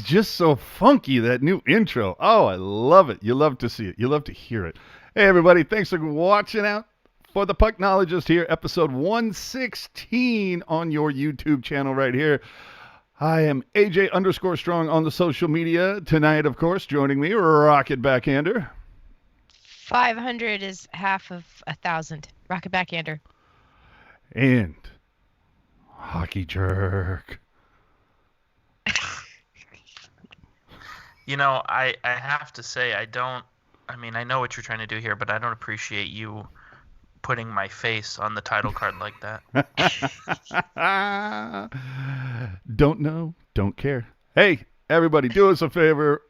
just so funky, that new intro. Oh, I love it. You love to see it. You love to hear it. Hey, everybody. Thanks for watching out for the Pucknologist here, episode 116 on your YouTube channel right here. I am AJ_Strong on the social media. Tonight, of course, joining me, Rocket Backhander. 500 is half of 1,000. Rocket Backhander. And Hockey Jerk. You know, I have to say, I know what you're trying to do here, but I don't appreciate you putting my face on the title card like that. Don't know, don't care. Hey, everybody, do us a favor.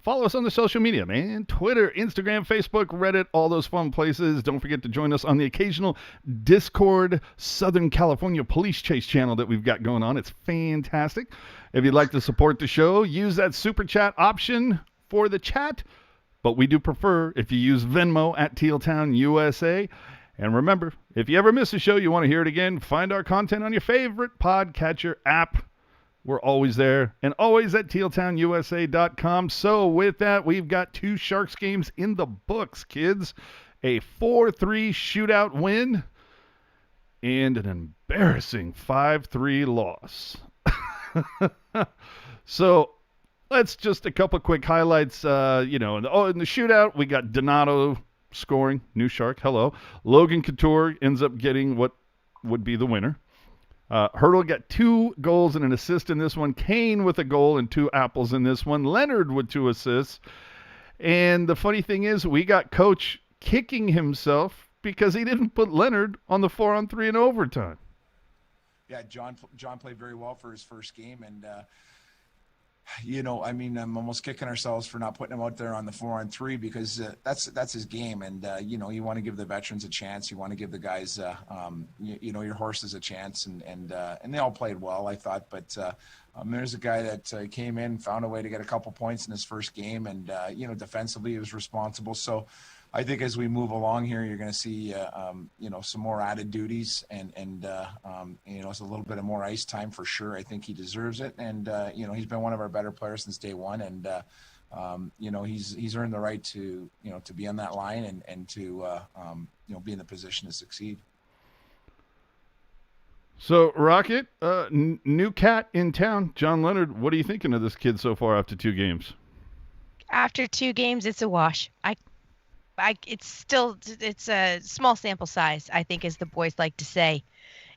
Follow us on the social media, man. Twitter, Instagram, Facebook, Reddit, all those fun places. Don't forget to join us on the occasional Discord Southern California Police Chase channel that we've got going on. It's fantastic. If you'd like to support the show, use that super chat option for the chat. But we do prefer if you use Venmo at Tealtown USA. And remember, if you ever miss a show, you want to hear it again, find our content on your favorite podcatcher app. We're always there and always at tealtownusa.com. So with that, we've got 2 Sharks games in the books, kids. A 4-3 shootout win and an embarrassing 5-3 loss. So let's just a couple quick highlights. In the shootout, we got Donato scoring, new Shark, hello. Logan Couture ends up getting what would be the winner. Hertl got 2 goals and an assist in this one. Kane with a goal and 2 apples in this one. Leonard with 2 assists. And the funny thing is, we got Coach kicking himself because he didn't put Leonard on the 4-on-3 in overtime. Yeah, John played very well for his first game, and I'm almost kicking ourselves for not putting him out there on the 4-on-3 because that's his game, and you want to give the veterans a chance. You want to give the guys, your horses a chance, and they all played well, I thought. But there's a guy that came in, found a way to get a couple points in his first game, and defensively he was responsible. So I think as we move along here, you're going to see, some more added duties and it's a little bit of more ice time for sure. I think he deserves it. And, he's been one of our better players since day one. And, he's earned the right to be on that line and to, be in the position to succeed. So, Rocket, new cat in town, John Leonard. What are you thinking of this kid so far after 2 games? After 2 games, it's a wash. It's a small sample size, I think, as the boys like to say.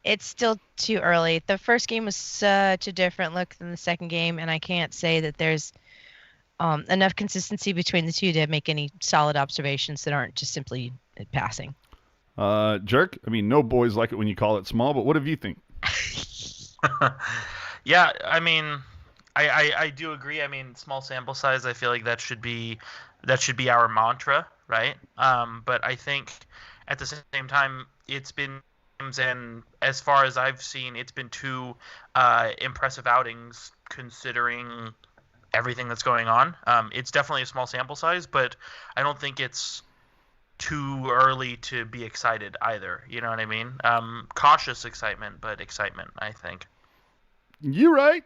It's still too early. The first game was such a different look than the second game, and I can't say that there's enough consistency between the two to make any solid observations that aren't just simply passing. Jerk, no boys like it when you call it small, but what do you think? Yeah, I do agree. Small sample size, I feel like that should be our mantra, right? But I think at the same time, it's been, and as far as I've seen, it's been 2 impressive outings considering everything that's going on. It's definitely a small sample size, but I don't think it's too early to be excited either. You know what I mean? Cautious excitement, but excitement, I think. You're right.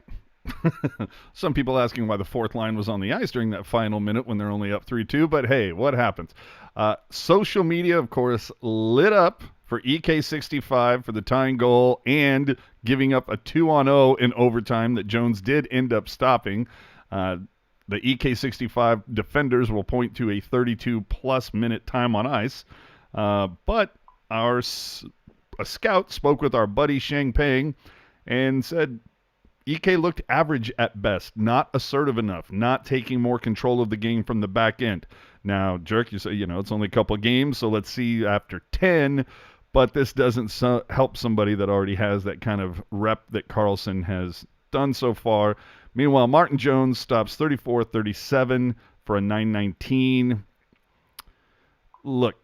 Some people asking why the 4th line was on the ice during that final minute when they're only up 3-2, but hey, what happens? Social media, of course, lit up for EK65 for the tying goal and giving up a 2-on-0 in overtime that Jones did end up stopping. The EK65 defenders will point to a 32-plus minute time on ice, but a scout spoke with our buddy Sheng Peng and said EK looked average at best, not assertive enough, not taking more control of the game from the back end. Now, Jerk, you say, it's only a couple of games, so let's see after 10, but this doesn't help somebody that already has that kind of rep that Karlsson has done so far. Meanwhile, Martin Jones stops 34-37 for a .919. Look,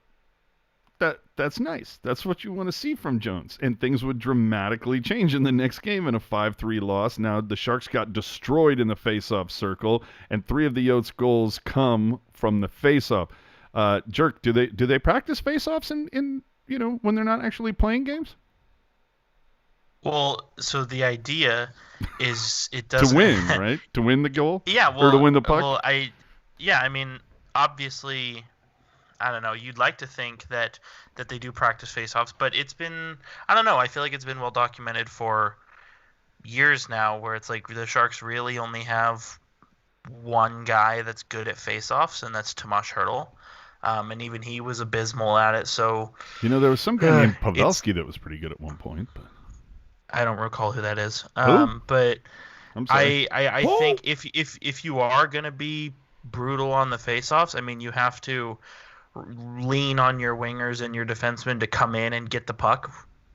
that's nice. That's what you want to see from Jones. And things would dramatically change in the next game in a 5-3 loss. Now, the Sharks got destroyed in the faceoff circle, and 3 of the Yotes goals come from the faceoff. Jerk, do they, practice faceoffs in when they're not actually playing games? Well, so the idea is it To doesn't win, right? To win the goal? Yeah, Or to win the puck? I mean, obviously, I don't know. You'd like to think that they do practice faceoffs, but it's been, I don't know. I feel like it's been well documented for years now, where it's like the Sharks really only have one guy that's good at faceoffs, and that's Tomas Hertl. And even he was abysmal at it. So There was some guy named it's Pavelski that was pretty good at one point. But I don't recall who that is. Who? But I'm sorry. I think if you are gonna be brutal on the faceoffs, I mean you have to lean on your wingers and your defensemen to come in and get the puck,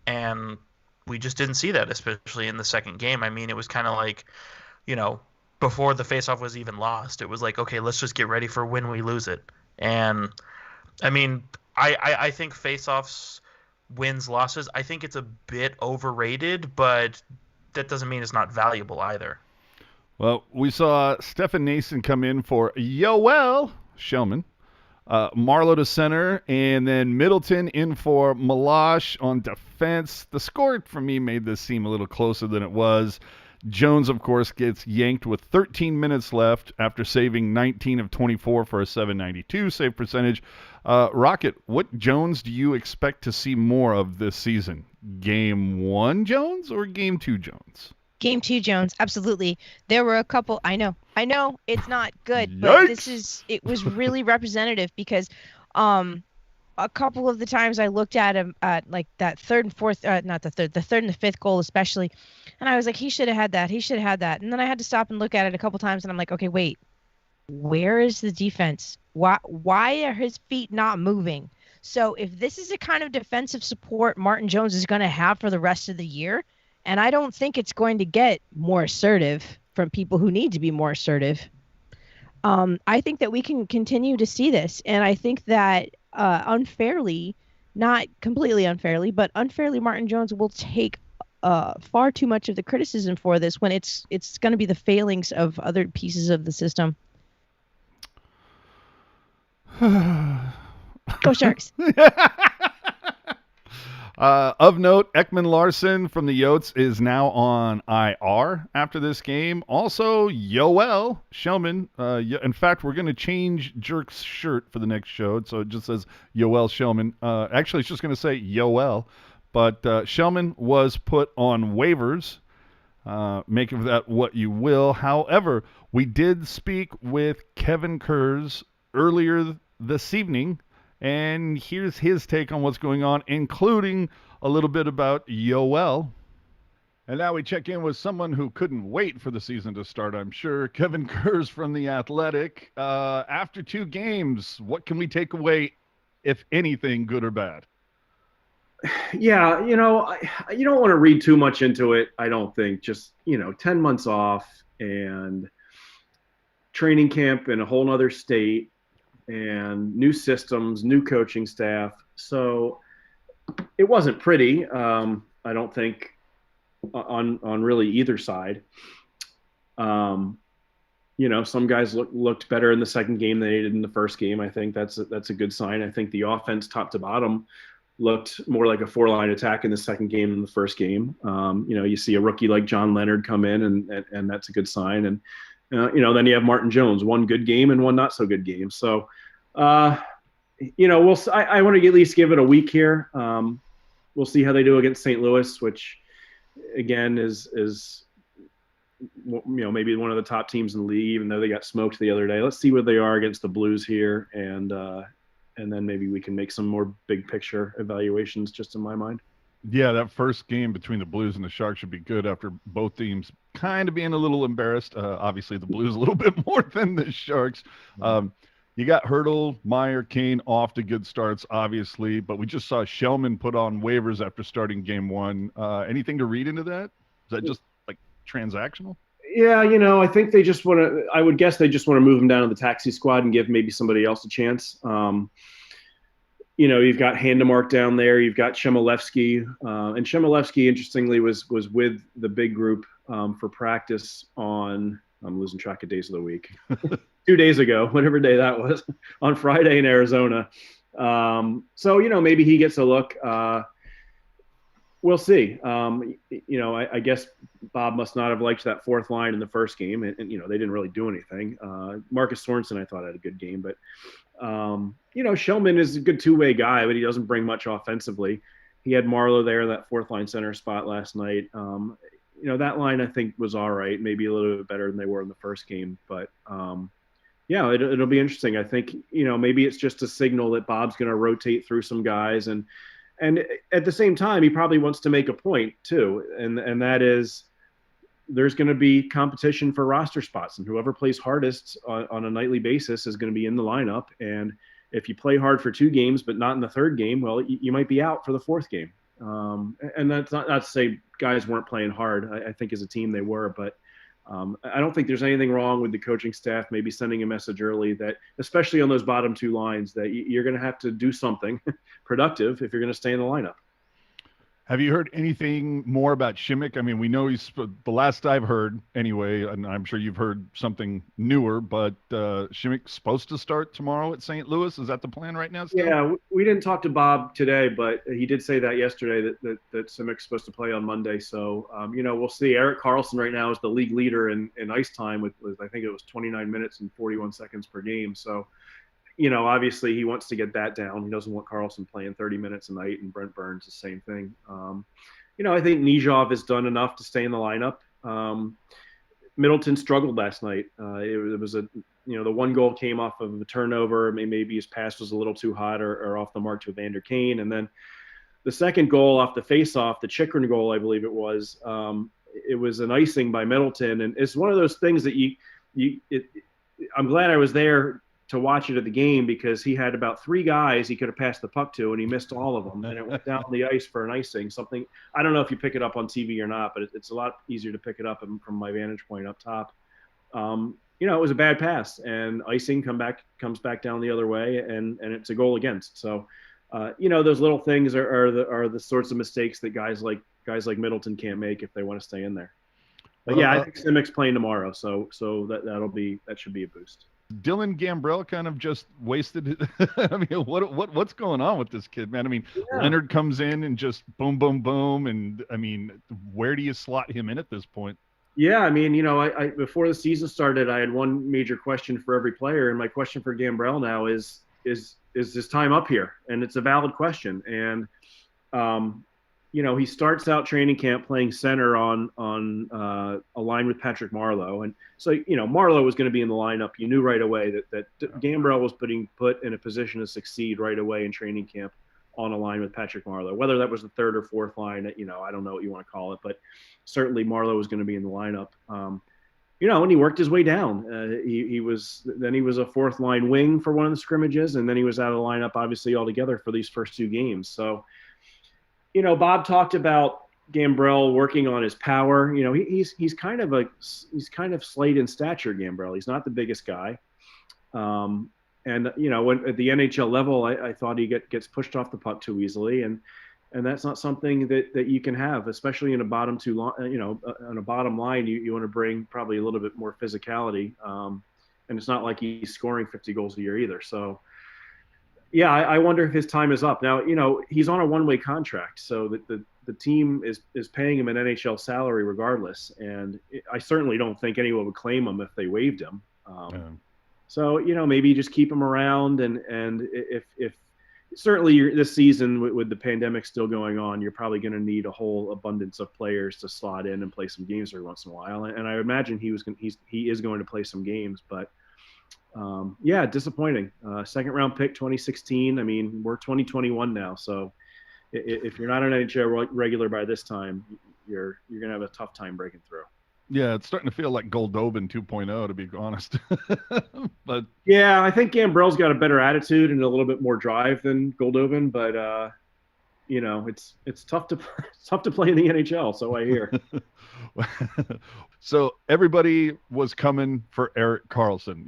and we just didn't see that, especially in the second game. I mean, it was kind of like, before the faceoff was even lost, it was like, okay, let's just get ready for when we lose it. And I mean, I think faceoffs, wins, losses, I think it's a bit overrated, but that doesn't mean it's not valuable either. Well, we saw Stefan Nason come in for Yoel Shellman. Marlowe to center, and then Middleton in for Meloche on defense. The score for me made this seem a little closer than it was. Jones, of course, gets yanked with 13 minutes left after saving 19 of 24 for a .792 save percentage. Rocket, what Jones do you expect to see more of this season? Game 1 Jones or Game 2 Jones? Game 2 Jones, absolutely. There were a couple. I know it's not good, but it was really representative because a couple of the times I looked at him at like that third and fourth, the third and the fifth goal especially, and I was like, he should have had that. And then I had to stop and look at it a couple times, and I'm like, okay, wait, where is the defense? Why are his feet not moving? So if this is the kind of defensive support Martin Jones is going to have for the rest of the year, and I don't think it's going to get more assertive from people who need to be more assertive, I think that we can continue to see this. And I think that unfairly, not completely unfairly, but unfairly, Martin Jones will take far too much of the criticism for this when it's going to be the failings of other pieces of the system. Go Sharks! Of note, Ekman Larson from the Yotes is now on IR after this game. Also, Yoel Shellman. In fact, we're going to change Jerk's shirt for the next show, so it just says Yoel Shellman. Actually, it's just going to say Yoel, but Shellman was put on waivers. Make of that what you will. However, we did speak with Kevin Kurz earlier this evening, and here's his take on what's going on, including a little bit about Yoel. And now we check in with someone who couldn't wait for the season to start, I'm sure. Kevin Kurz from The Athletic. After 2 games, what can we take away, if anything, good or bad? Yeah, you don't want to read too much into it, I don't think. Just, 10 months off and training camp in a whole nother state and new systems, new coaching staff. So it wasn't pretty, I don't think, on really either side. Some guys looked better in the second game than they did in the first game. I think that's a good sign. I think the offense top to bottom looked more like a 4-line attack in the second game than the first game. You see a rookie like John Leonard come in, and that's a good sign. And then you have Martin Jones, one good game and one not so good game. So, I want to at least give it a week here. We'll see how they do against St. Louis, which again is maybe one of the top teams in the league, even though they got smoked the other day. Let's see where they are against the Blues here, and then maybe we can make some more big picture evaluations. Just in my mind. Yeah, that first game between the Blues and the Sharks should be good after both teams kind of being a little embarrassed. Obviously, the Blues a little bit more than the Sharks. You got Hertl, Meyer, Kane off to good starts, obviously, but we just saw Shellman put on waivers after starting game 1. Anything to read into that? Is that just like transactional? Yeah, I think they just want to – I would guess they just want to move him down to the taxi squad and give maybe somebody else a chance. You've got Handemark down there. You've got Chmelevski. And Chmelevski, interestingly, was with the big group for practice on – I'm losing track of days of the week. 2 days ago, whatever day that was, on Friday in Arizona. So, maybe he gets a look. We'll see. I guess Bob must not have liked that fourth line in the first game, and they didn't really do anything. Marcus Sorensen, I thought, had a good game, but Shellman is a good two-way guy, but he doesn't bring much offensively. He had Marlowe there in that fourth line center spot last night. That line I think was all right, maybe a little bit better than they were in the first game, but it'll be interesting. I think maybe it's just a signal that Bob's going to rotate through some guys, and at the same time he probably wants to make a point too, and that is there's going to be competition for roster spots, and whoever plays hardest on a nightly basis is going to be in the lineup. And if you play hard for 2 games but not in the third game, well, you might be out for the fourth game. And that's not to say guys weren't playing hard. I think as a team they were, but I don't think there's anything wrong with the coaching staff maybe sending a message early that, especially on those bottom 2 lines, that you're going to have to do something productive if you're going to stay in the lineup. Have you heard anything more about Šimik? I mean, we know he's the last I've heard anyway, and I'm sure you've heard something newer, but Šimik's supposed to start tomorrow at St. Louis. Is that the plan right now still? Yeah, we didn't talk to Bob today, but he did say that yesterday that Šimik's supposed to play on Monday. So, we'll see. Erik Karlsson right now is the league leader in ice time with I think it was 29 minutes and 41 seconds per game. So, obviously he wants to get that down. He doesn't want Karlsson playing 30 minutes a night, and Brent Burns the same thing. I think Nijov has done enough to stay in the lineup. Middleton struggled last night. It was the one goal came off of a turnover. Maybe his pass was a little too hot or off the mark to Evander Kane. And then the second goal off the faceoff, the Chychrun goal, I believe it was an icing by Middleton. And it's one of those things that I'm glad I was there to watch it at the game, because he had about 3 guys he could have passed the puck to, and he missed all of them. And it went down the ice for an icing. Something, I don't know if you pick it up on TV or not, but it's a lot easier to pick it up from my vantage point up top. It was a bad pass, and icing comes back down the other way, and it's a goal against. So, those little things are the sorts of mistakes that guys like Middleton can't make if they want to stay in there. But I think Šimik's playing tomorrow, so that should be a boost. Dylan Gambrell kind of just wasted it. I mean, what's going on with this kid, man? I mean, yeah. Leonard comes in and just boom, boom, boom, and I mean, where do you slot him in at this point? Yeah, I mean, I before the season started, I had one major question for every player, and my question for Gambrell now is this time up here? And it's a valid question. And he starts out training camp playing center on a line with Patrick Marleau. And so, Marleau was going to be in the lineup. You knew right away that Gambrell was put in a position to succeed right away in training camp on a line with Patrick Marleau. Whether that was the third or fourth line, I don't know what you want to call it, but certainly Marleau was going to be in the lineup. And he worked his way down. He was a fourth line wing for one of the scrimmages, and then he was out of the lineup obviously altogether for these first 2 games. So, Bob talked about Gambrell working on his power. He's kind of slight in stature, Gambrell. He's not the biggest guy. When at the NHL level, I thought he gets pushed off the puck too easily, and that's not something that you can have, especially in a bottom 2 line. On a bottom line, you want to bring probably a little bit more physicality, and it's not like he's scoring 50 goals a year either. So. Yeah, I wonder if his time is up. Now, he's on a one-way contract, so the team is paying him an NHL salary regardless, and I certainly don't think anyone would claim him if they waived him. So, maybe just keep him around, and if certainly this season with the pandemic still going on, you're probably going to need a whole abundance of players to slot in and play some games every once in a while. And I imagine he is going to play some games, but. Disappointing. Second round pick 2016. I mean, we're 2021 now, so if you're not an NHL regular by this time, you're gonna have a tough time breaking through. Yeah, it's starting to feel like Goldobin 2.0, to be honest. But yeah, I think Gambrell's got a better attitude and a little bit more drive than Goldobin, but it's tough to play in the NHL, so I hear. So everybody was coming for Erik Karlsson.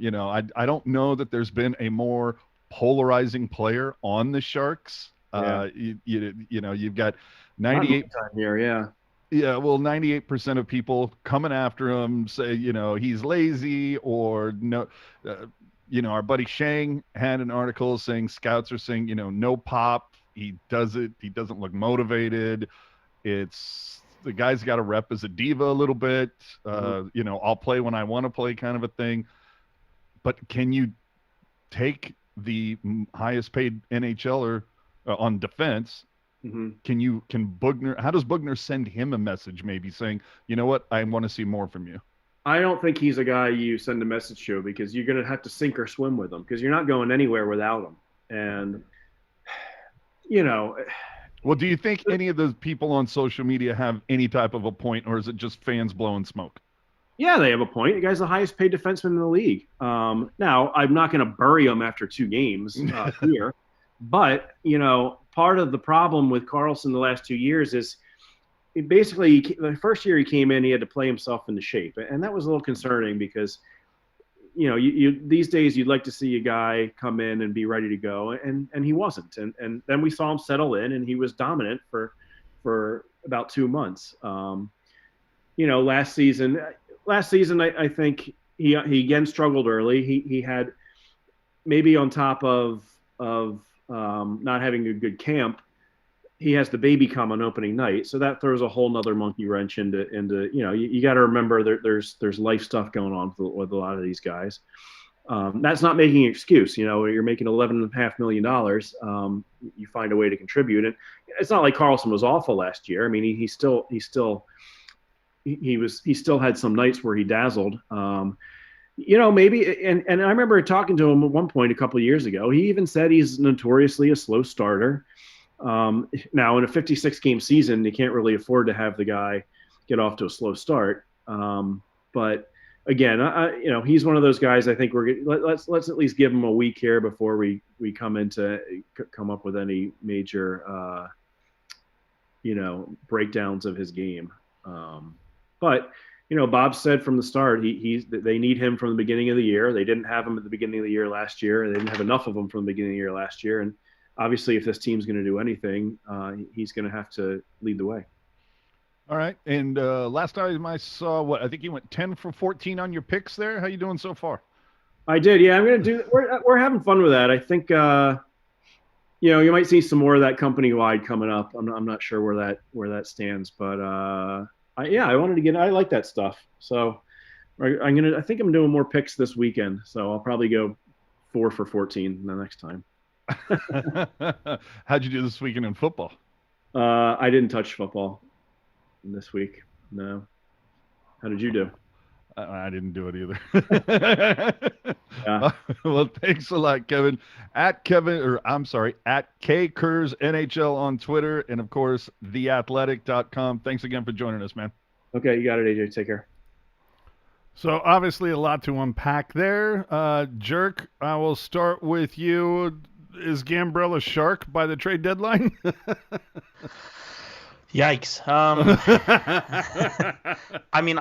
I don't know that there's been a more polarizing player on the Sharks. Yeah. You've got 98 here, yeah. Yeah, well, 98% of people coming after him say, he's lazy, or no. Our buddy Shang had an article saying scouts are saying, no pop. He doesn't look motivated. It's the guy's got to rep as a diva a little bit. I'll play when I want to play kind of a thing. But can you take the highest paid NHLer on defense? Can Bugner? How does Bugner send him a message, maybe saying, you know what, I want to see more from you? I don't think he's a guy you send a message to, because you're going to have to sink or swim with him, because you're not going anywhere without him. And well, do you think any of those people on social media have any type of a point, or is it just fans blowing smoke? Yeah, they have a point. The guy's the highest paid defenseman in the league. Now, I'm not going to bury him after 2 games here, but part of the problem with Karlsson the last 2 years is basically the first year he came in, he had to play himself into shape, and that was a little concerning because you these days you'd like to see a guy come in and be ready to go, and he wasn't, and then we saw him settle in, and he was dominant for about 2 months. Last season I think he again struggled early. He had, maybe on top of not having a good camp, he has the baby come on opening night, so that throws a whole nother monkey wrench into you got to remember there's life stuff going on with a lot of these guys. That's not making an excuse. You're making $11.5 million. You find a way to contribute, and it's not like Karlsson was awful last year. I mean, he still had some nights where he dazzled. Maybe, and I remember talking to him at one point a couple of years ago. He even said he's notoriously a slow starter. Now, in a 56-game season, you can't really afford to have the guy get off to a slow start. But again, he's one of those guys. I think let's at least give him a week here before we come up with any major breakdowns of his game. But Bob said from the start they need him from the beginning of the year. They didn't have him at the beginning of the year last year. They didn't have enough of him from the beginning of the year last year, and obviously, if this team's going to do anything, he's going to have to lead the way. All right. And last time I saw, I think you went 10 for 14 on your picks there. How you doing so far? I did. Yeah, I'm going to do. We're having fun with that. I think you might see some more of that company wide coming up. I'm not sure where that stands, but I wanted to get. I like that stuff. So I think I'm doing more picks this weekend. So I'll probably go 4 for 14 the next time. How'd you do this weekend in football? I didn't touch football this week. No. How did you do? I didn't do it either. Yeah. Well, thanks a lot, Kevin. At K Kurz NHL on Twitter, and of course, theathletic.com. Thanks again for joining us, man. Okay, you got it, AJ. Take care. So obviously a lot to unpack there. Jerk, I will start with you. Is Gambrell a shark by the trade deadline? Yikes. I mean,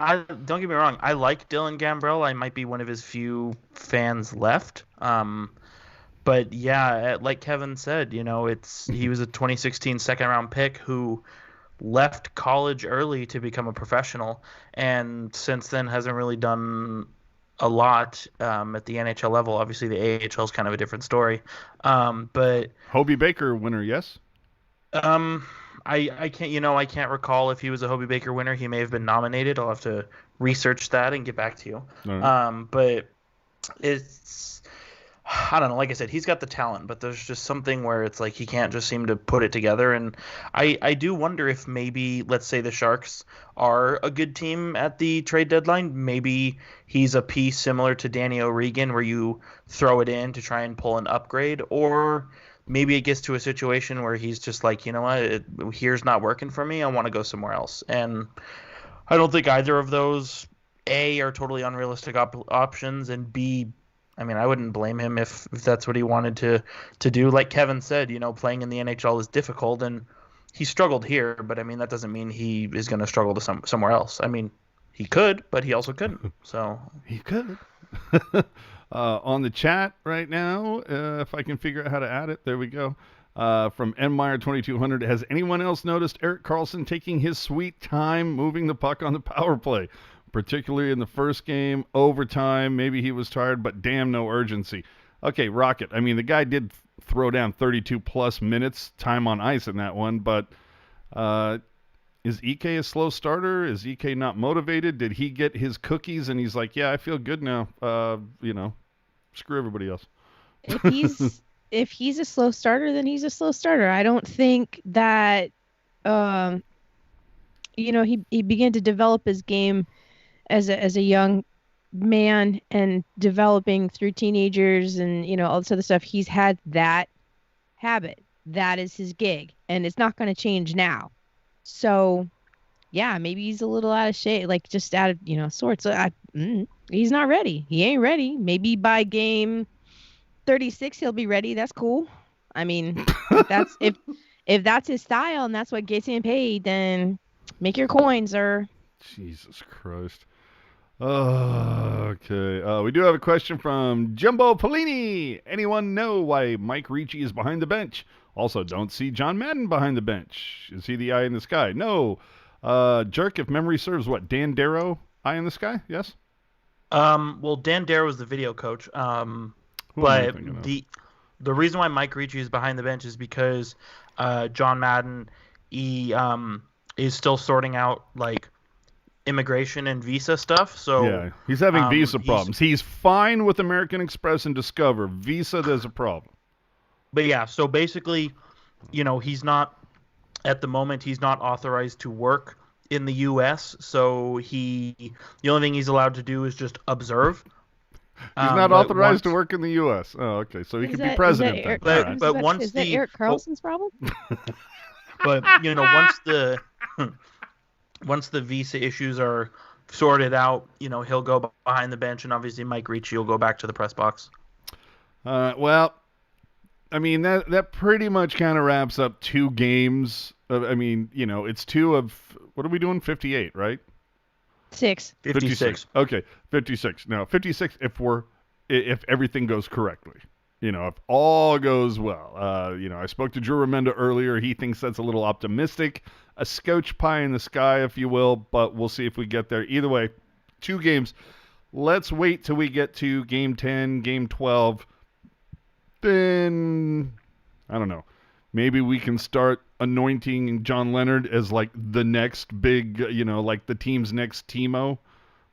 don't get me wrong. I like Dylan Gambrell. I might be one of his few fans left. But yeah, like Kevin said, he was a 2016 second-round pick who left college early to become a professional, and since then hasn't really done a lot at the NHL level. Obviously, the AHL is kind of a different story. But Hobey Baker winner, yes. I can't recall if he was a Hobey Baker winner. He may have been nominated. I'll have to research that and get back to you. Right. But I don't know. Like I said, he's got the talent, but there's just something where it's like he can't just seem to put it together. And I do wonder if maybe, let's say the Sharks are a good team at the trade deadline. Maybe he's a piece similar to Danny O'Regan where you throw it in to try and pull an upgrade, or maybe it gets to a situation where he's just like, you know what, here's not working for me. I want to go somewhere else. And I don't think either of those, A, are totally unrealistic options, and B, I mean, I wouldn't blame him if that's what he wanted to do. Like Kevin said, playing in the NHL is difficult, and he struggled here, but I mean, that doesn't mean he is going to struggle to somewhere else. I mean, he could, but he also couldn't. So he could. On the chat right now, if I can figure out how to add it, there we go. From Nmeyer 2200, has anyone else noticed Erik Karlsson taking his sweet time moving the puck on the power play, particularly in the first game, overtime? Maybe he was tired, but damn, no urgency. Okay, Rocket. I mean, the guy did throw down 32 plus minutes time on ice in that one, but Is EK a slow starter? Is EK not motivated? Did he get his cookies and he's like, yeah, I feel good now. Screw everybody else. If he's a slow starter, then he's a slow starter. I don't think that he began to develop his game as a young man and developing through teenagers and all this other stuff. He's had that habit. That is his gig, and it's not going to change now. So, yeah, maybe he's a little out of shape, like just out of sorts. He's not ready. He ain't ready. Maybe by game 36 he'll be ready. That's cool. I mean, if that's his style and that's what gets him paid, then make your coins, or Jesus Christ. Okay. We do have a question from Jumbo Polini. Anyone know why Mike Ricci is behind the bench? Also, don't see John Madden behind the bench. Is he the eye in the sky? No. Jerk, if memory serves, what? Dan Darrow, eye in the sky? Yes? Well, Dan Darrow is the video coach. But the reason why Mike Ricci is behind the bench is because John Madden is still sorting out like immigration and visa stuff. So yeah, he's having visa problems. He's fine with American Express and Discover. Visa, there's a problem. But yeah, so basically, he's not at the moment. He's not authorized to work in the U.S. So the only thing he's allowed to do is just observe. He's not authorized to work in the U.S. Oh, okay. So he could be president then. Is that Erik Karlsson's problem? But once the visa issues are sorted out, he'll go behind the bench, and obviously Mike Ricci will go back to the press box. Well, I mean that pretty much kind of wraps up 2 games. It's 2 of what are we doing? 58, right? 56. Okay, 56. Now 56 if everything goes correctly. If all goes well. I spoke to Drew Remenda earlier. He thinks that's a little optimistic. A scotch pie in the sky, if you will, but we'll see if we get there. Either way, 2 games. Let's wait till we get to game 10, game 12. Then, I don't know. Maybe we can start anointing John Leonard as like the next big, like the team's next Timo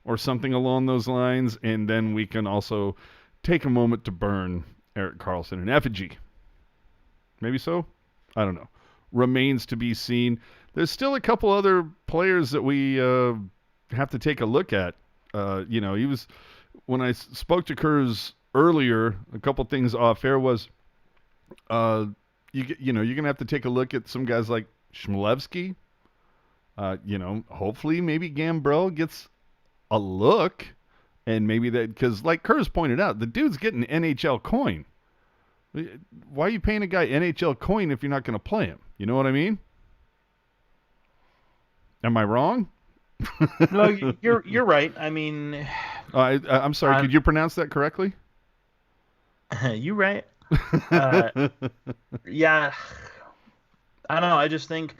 or something along those lines. And then we can also take a moment to burn Erik Karlsson in effigy. Maybe so? I don't know. Remains to be seen. There's still a couple other players that we have to take a look at. He was, when I spoke to Kurz earlier, a couple things off air was, you're going to have to take a look at some guys like Chmelevski. Hopefully maybe Gambrell gets a look, and maybe that, because like Kurz pointed out, the dude's getting NHL coin. Why are you paying a guy NHL coin if you're not going to play him? You know what I mean? Am I wrong? No, you're right. I mean, I'm sorry. Could you pronounce that correctly? You right. Yeah. I don't know. I just think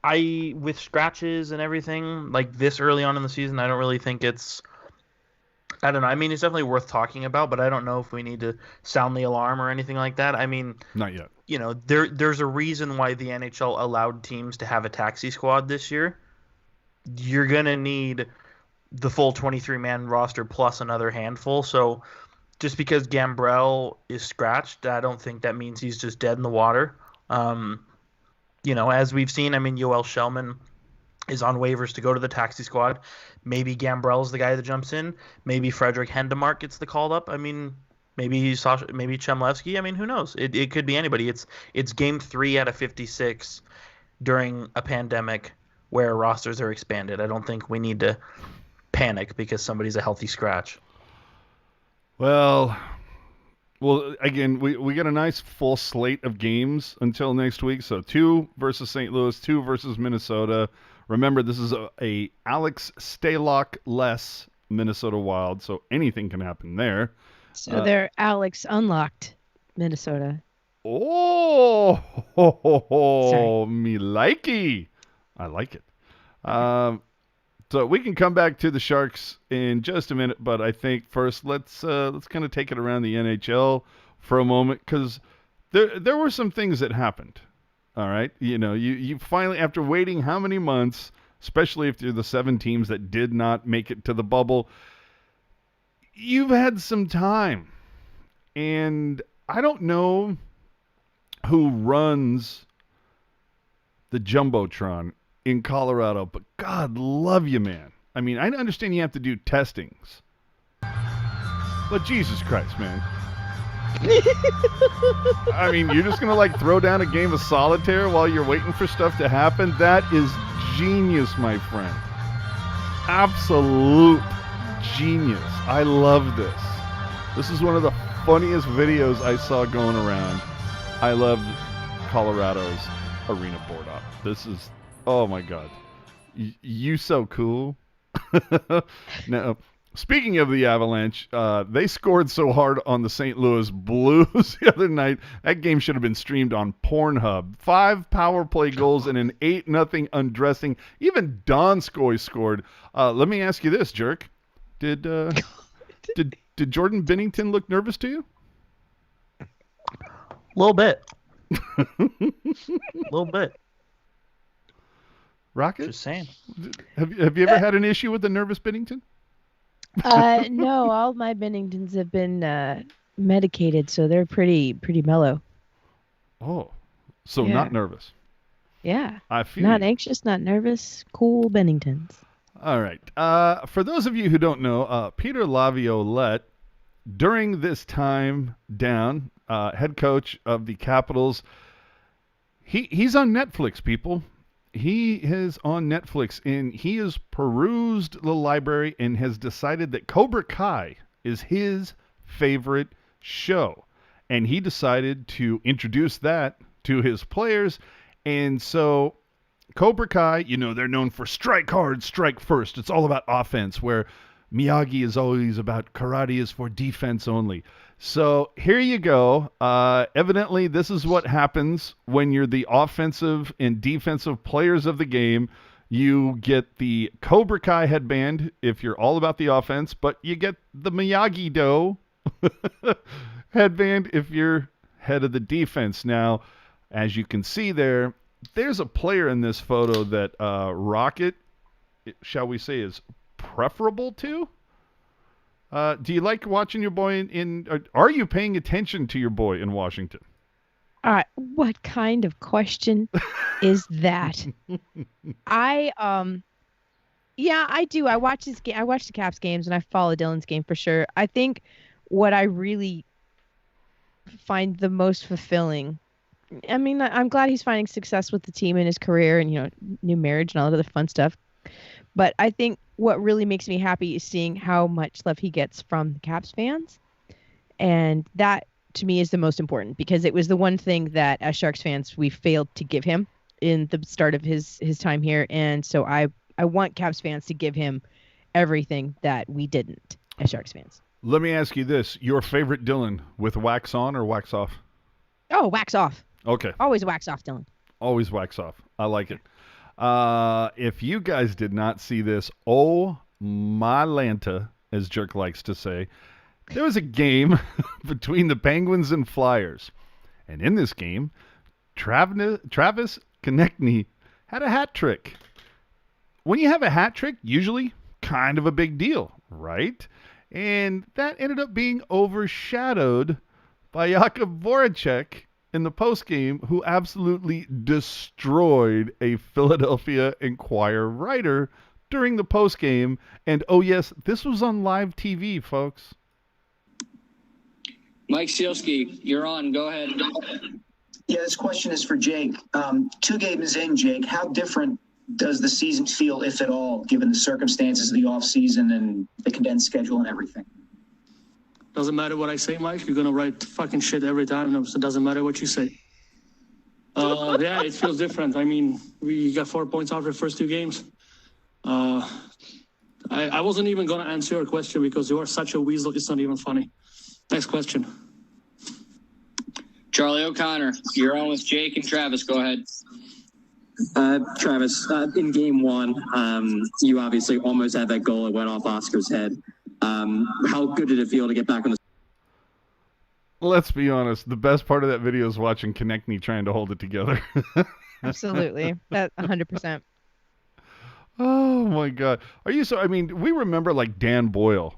with scratches and everything like this early on in the season, I don't really think it's. I don't know. I mean, it's definitely worth talking about, but I don't know if we need to sound the alarm or anything like that. I mean, not yet. There's a reason why the NHL allowed teams to have a taxi squad this year. You're gonna need the full 23-man roster plus another handful. So just because Gambrell is scratched, I don't think that means he's just dead in the water. As we've seen, I mean, Yoel Shellman is on waivers to go to the taxi squad. Maybe Gambrell's the guy that jumps in. Maybe Frederick Hendemark gets the called up. I mean, maybe Chmelevski. I mean, who knows? It could be anybody. It's game 3 out of 56 during a pandemic where rosters are expanded. I don't think we need to panic because somebody's a healthy scratch. Well, again, we get a nice full slate of games until next week. So 2 versus St. Louis, 2 versus Minnesota. Remember, this is a Alex Stalock-less Minnesota Wild, so anything can happen there. So they're Alex unlocked Minnesota. Oh, me likey. I like it. So we can come back to the Sharks in just a minute, but I think first let's kind of take it around the NHL for a moment, because there were some things that happened. All right. You finally, after waiting how many months, especially if you're the 7 teams that did not make it to the bubble, you've had some time. And I don't know who runs the Jumbotron in Colorado, but God love you, man. I mean, I understand you have to do testings, but Jesus Christ, man. I mean, you're just going to throw down a game of solitaire while you're waiting for stuff to happen? That is genius, my friend. Absolute genius. I love this. This is one of the funniest videos I saw going around. I love Colorado's arena board op. This is, oh my God. You so cool. Now, speaking of the Avalanche, they scored so hard on the St. Louis Blues the other night. That game should have been streamed on Pornhub. 5 power play goals and an 8-0 undressing. Even Donskoy scored. Let me ask you this, Jerk. Did Jordan Binnington look nervous to you? A little bit. A little bit. Rocket? Just saying. Have you ever had an issue with the nervous Binnington? No, all my Benningtons have been medicated, so they're pretty mellow. Oh, so Yeah. not nervous. Yeah. I feel Not you. anxious, not nervous. Cool Benningtons. All right. For those of you who don't know, Peter Laviolette, during this time down, head coach of the Capitals, he's on Netflix, people. He is on Netflix, and he has perused the library and has decided that Cobra Kai is his favorite show. And he decided to introduce that to his players. And so Cobra Kai, they're known for strike hard, strike first. It's all about offense, where Miyagi is always about karate is for defense only. So here you go. Evidently, this is what happens when you're the offensive and defensive players of the game. You get the Cobra Kai headband if you're all about the offense, but you get the Miyagi-Do headband if you're head of the defense. Now, as you can see there's a player in this photo that Rocket, shall we say, is preferable to. Do you like watching your boy are you paying attention to your boy in Washington? All right, what kind of question is that? I do. I watch his game. I watch the Caps games, and I follow Dylan's game for sure. I think what I really find the most fulfilling. I mean, I'm glad he's finding success with the team in his career, and new marriage and all that other fun stuff. But I think what really makes me happy is seeing how much love he gets from the Caps fans. And that, to me, is the most important, because it was the one thing that, as Sharks fans, we failed to give him in the start of his time here. And so I want Caps fans to give him everything that we didn't as Sharks fans. Let me ask you this. Your favorite Dylan, with wax on or wax off? Oh, wax off. Okay. Always wax off, Dylan. Always wax off. I like it. If you guys did not see this, oh my Lanta, as Jerk likes to say, there was a game between the Penguins and Flyers. And in this game, Travis Konecny had a hat trick. When you have a hat trick, usually kind of a big deal, right? And that ended up being overshadowed by Jakub Voracek in the postgame, who absolutely destroyed a Philadelphia Inquirer writer during the postgame. And oh yes, this was on live TV, folks. Mike Sielski, you're on. Go ahead. Yeah, this question is for Jake. 2 games in, Jake, how different does the season feel, if at all, given the circumstances of the offseason and the condensed schedule and everything? Doesn't matter what I say, Mike. You're going to write fucking shit every time, so it doesn't matter what you say. Yeah, it feels different. I mean, we got 4 points after the first 2 games. I wasn't even going to answer your question because you are such a weasel. It's not even funny. Next question. Charlie O'Connor, you're on with Jake and Travis. Go ahead. Travis, in game 1, you obviously almost had that goal that went off Oscar's head. How good did it feel to get back on the... let's be honest. The best part of that video is watching Konecny trying to hold it together. Absolutely. That 100%. Oh my God. Are you so? I mean, we remember like Dan Boyle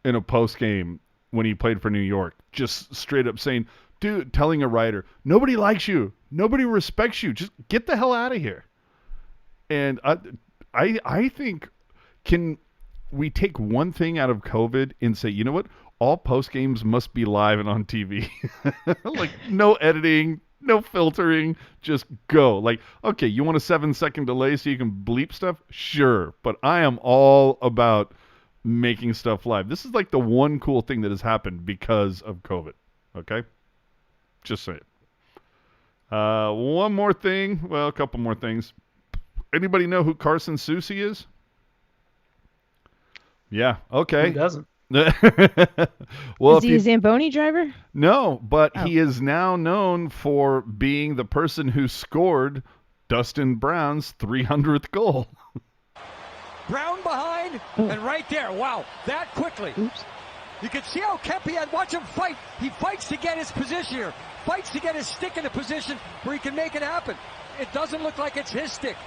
in a post game when he played for New York, just straight up saying, "Dude," telling a writer, "Nobody likes you. Nobody respects you. Just get the hell out of here." And I think, can we take one thing out of COVID and say, you know what? All post games must be live and on TV. Like no editing, no filtering, just go. Like, okay, you want a 7-second delay so you can bleep stuff? Sure. But I am all about making stuff live. This is like the one cool thing that has happened because of COVID. Okay? Just say it. One more thing. Well, a couple more things. Anybody know who Karlsson Susie is? Yeah. Okay. Who doesn't? Well, Is he a Zamboni driver? No, but he is now known for being the person who scored Dustin Brown's 300th goal. Brown behind and right there. Wow, that quickly. Oops. You can see how Kempe had. Watch him fight. He fights to get his position here. Fights to get his stick in a position where he can make it happen. It doesn't look like it's his stick.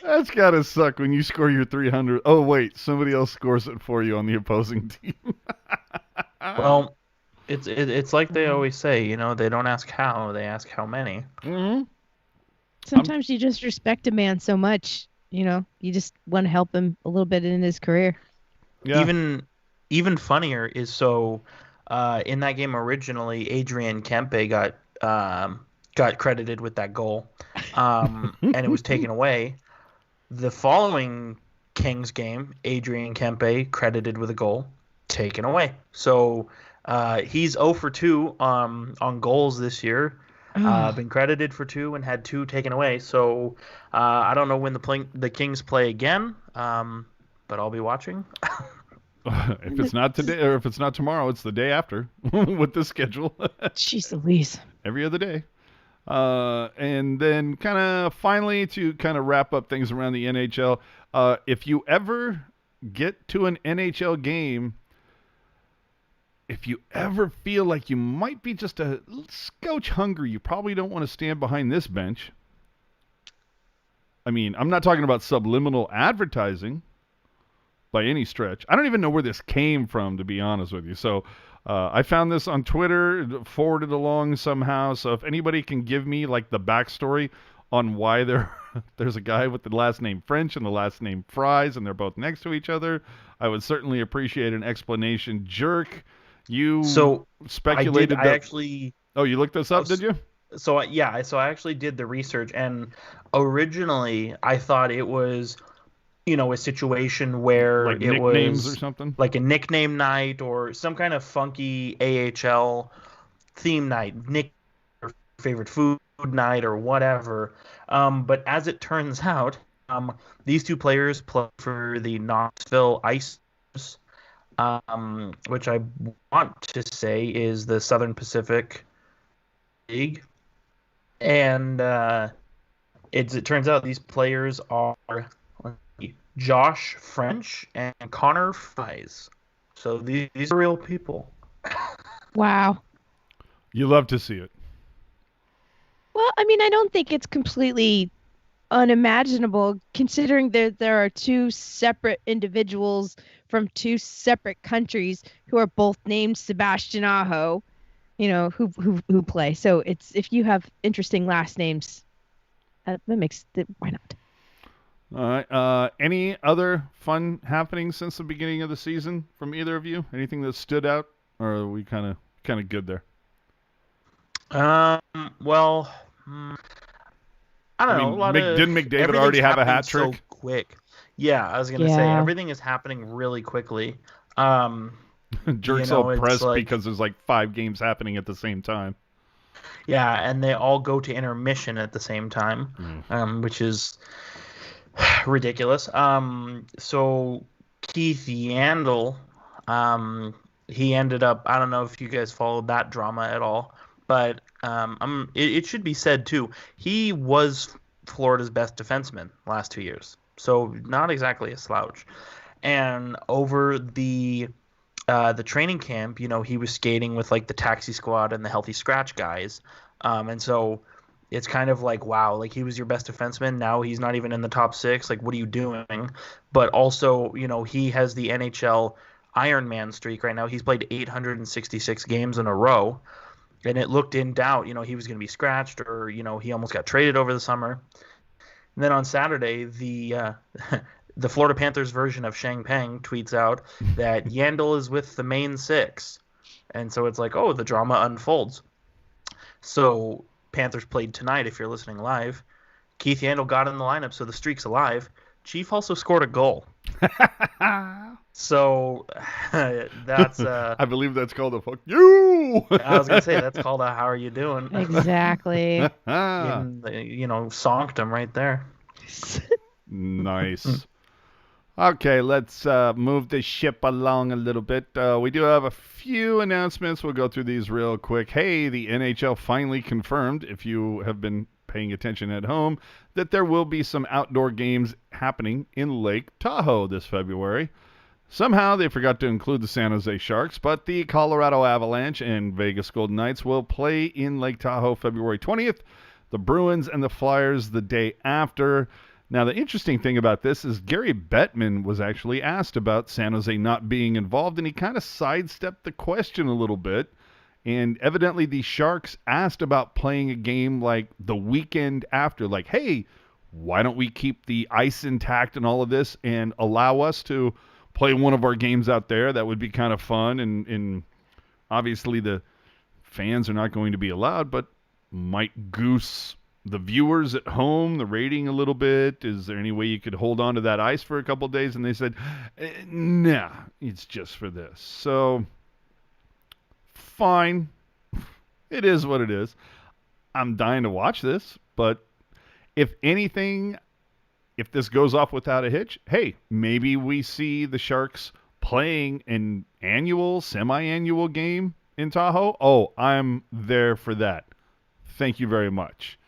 That's gotta suck when you score your 300. Oh wait, somebody else scores it for you on the opposing team. Well, it's like they always say, you know, they don't ask how, they ask how many. Mm-hmm. Sometimes you just respect a man so much, you know, you just want to help him a little bit in his career. Yeah. Even funnier is in that game originally, Adrian Kempe got credited with that goal, and it was taken away. The following Kings game, Adrian Kempe credited with a goal, taken away. So he's 0 for 2 on goals this year. Been credited for 2 and had 2 taken away. So I don't know when the Kings play again, but I'll be watching. If it's not today or if it's not tomorrow, it's the day after with the schedule. Jeez Louise. Every other day. And then kind of finally to kind of wrap up things around the NHL, if you ever get to an NHL game, if you ever feel like you might be just a scotch hungry, you probably don't want to stand behind this bench. I mean, I'm not talking about subliminal advertising by any stretch. I don't even know where this came from, to be honest with you. So I found this on Twitter, forwarded along somehow. So if anybody can give me like the backstory on why there's a guy with the last name French and the last name Fries, and they're both next to each other, I would certainly appreciate an explanation. Jerk, you speculated. Oh, you looked this up, did you? So I actually did the research, and originally I thought it was, you know, a situation where like it nicknames was or something, like a nickname night or some kind of funky AHL theme night, or favorite food night or whatever. But as it turns out, these two players play for the Knoxville Ice, which I want to say is the Southern Pacific League. And it turns out these players are Josh French and Connor Fries. So these are real people. Wow. You love to see it. Well, I mean, I don't think it's completely unimaginable considering there are two separate individuals from two separate countries who are both named Sebastian Aho, you know, who play. So it's, if you have interesting last names, that makes it, why not? All right. Any other fun happenings since the beginning of the season from either of you? Anything that stood out, or are we kind of good there? Well, I don't know. Didn't McDavid already have a hat trick? So quick. Yeah, I was gonna say everything is happening really quickly. Jerk's all pressed because there's like 5 games happening at the same time. Yeah, and they all go to intermission at the same time, which is ridiculous. So Keith Yandel, he ended up, I don't know if you guys followed that drama at all, but it should be said too, he was Florida's best defenseman last 2 years, so not exactly a slouch. And over the the training camp, he was skating with like the taxi squad and the healthy scratch guys. And so it's kind of like, wow, like he was your best defenseman. Now he's not even in the top 6. Like, what are you doing? But also, he has the NHL Iron Man streak right now. He's played 866 games in a row. And it looked in doubt, he was going to be scratched or, he almost got traded over the summer. And then on Saturday, the Florida Panthers version of Shang Peng tweets out that Yandel is with the main 6. And so it's like, oh, the drama unfolds. So Panthers played tonight, if you're listening live. Keith Yandel got in the lineup, so the streak's alive. Chief also scored a goal. So that's... I believe that's called a fuck you! I was going to say, that's called a how are you doing? Exactly. Sonked him right there. Nice. Okay, let's move the ship along a little bit. We do have a few announcements. We'll go through these real quick. Hey, the NHL finally confirmed, if you have been paying attention at home, that there will be some outdoor games happening in Lake Tahoe this February. Somehow they forgot to include the San Jose Sharks, but the Colorado Avalanche and Vegas Golden Knights will play in Lake Tahoe February 20th. The Bruins and the Flyers the day after. Now, the interesting thing about this is Gary Bettman was actually asked about San Jose not being involved, and he kind of sidestepped the question a little bit. And evidently the Sharks asked about playing a game like the weekend after, like, hey, why don't we keep the ice intact and all of this and allow us to play one of our games out there? That would be kind of fun. And obviously the fans are not going to be allowed, but might goose the viewers at home, the rating a little bit. Is there any way you could hold on to that ice for a couple of days? And they said, nah, it's just for this. So, fine. It is what it is. I'm dying to watch this, but if anything, if this goes off without a hitch, hey, maybe we see the Sharks playing an annual, semi-annual game in Tahoe. Oh, I'm there for that. Thank you very much.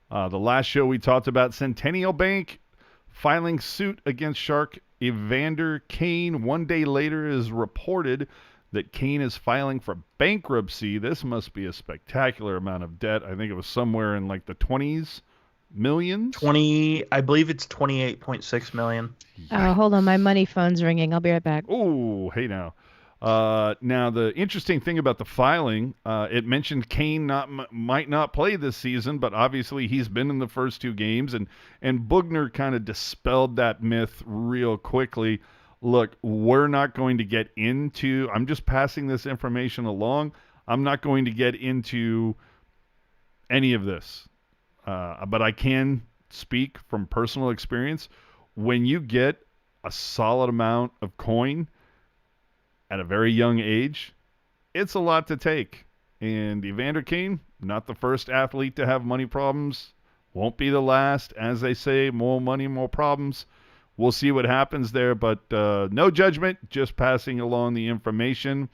The last show we talked about Centennial Bank filing suit against Shark Evander Kane. One day later is reported that Kane is filing for bankruptcy. This must be a spectacular amount of debt. I think it was somewhere in like the 20s millions. I believe it's 28.6 million. Oh, hold on. My money phone's ringing. I'll be right back. Oh, hey now. Now, the interesting thing about the filing, it mentioned Kane might not play this season, but obviously he's been in the first 2 games, and Bugner kind of dispelled that myth real quickly. Look, we're not going to get into, I'm just passing this information along. I'm not going to get into any of this, but I can speak from personal experience. When you get a solid amount of coin at a very young age, it's a lot to take. And Evander Kane, not the first athlete to have money problems, won't be the last. As they say, more money, more problems. We'll see what happens there, but no judgment, just passing along the information.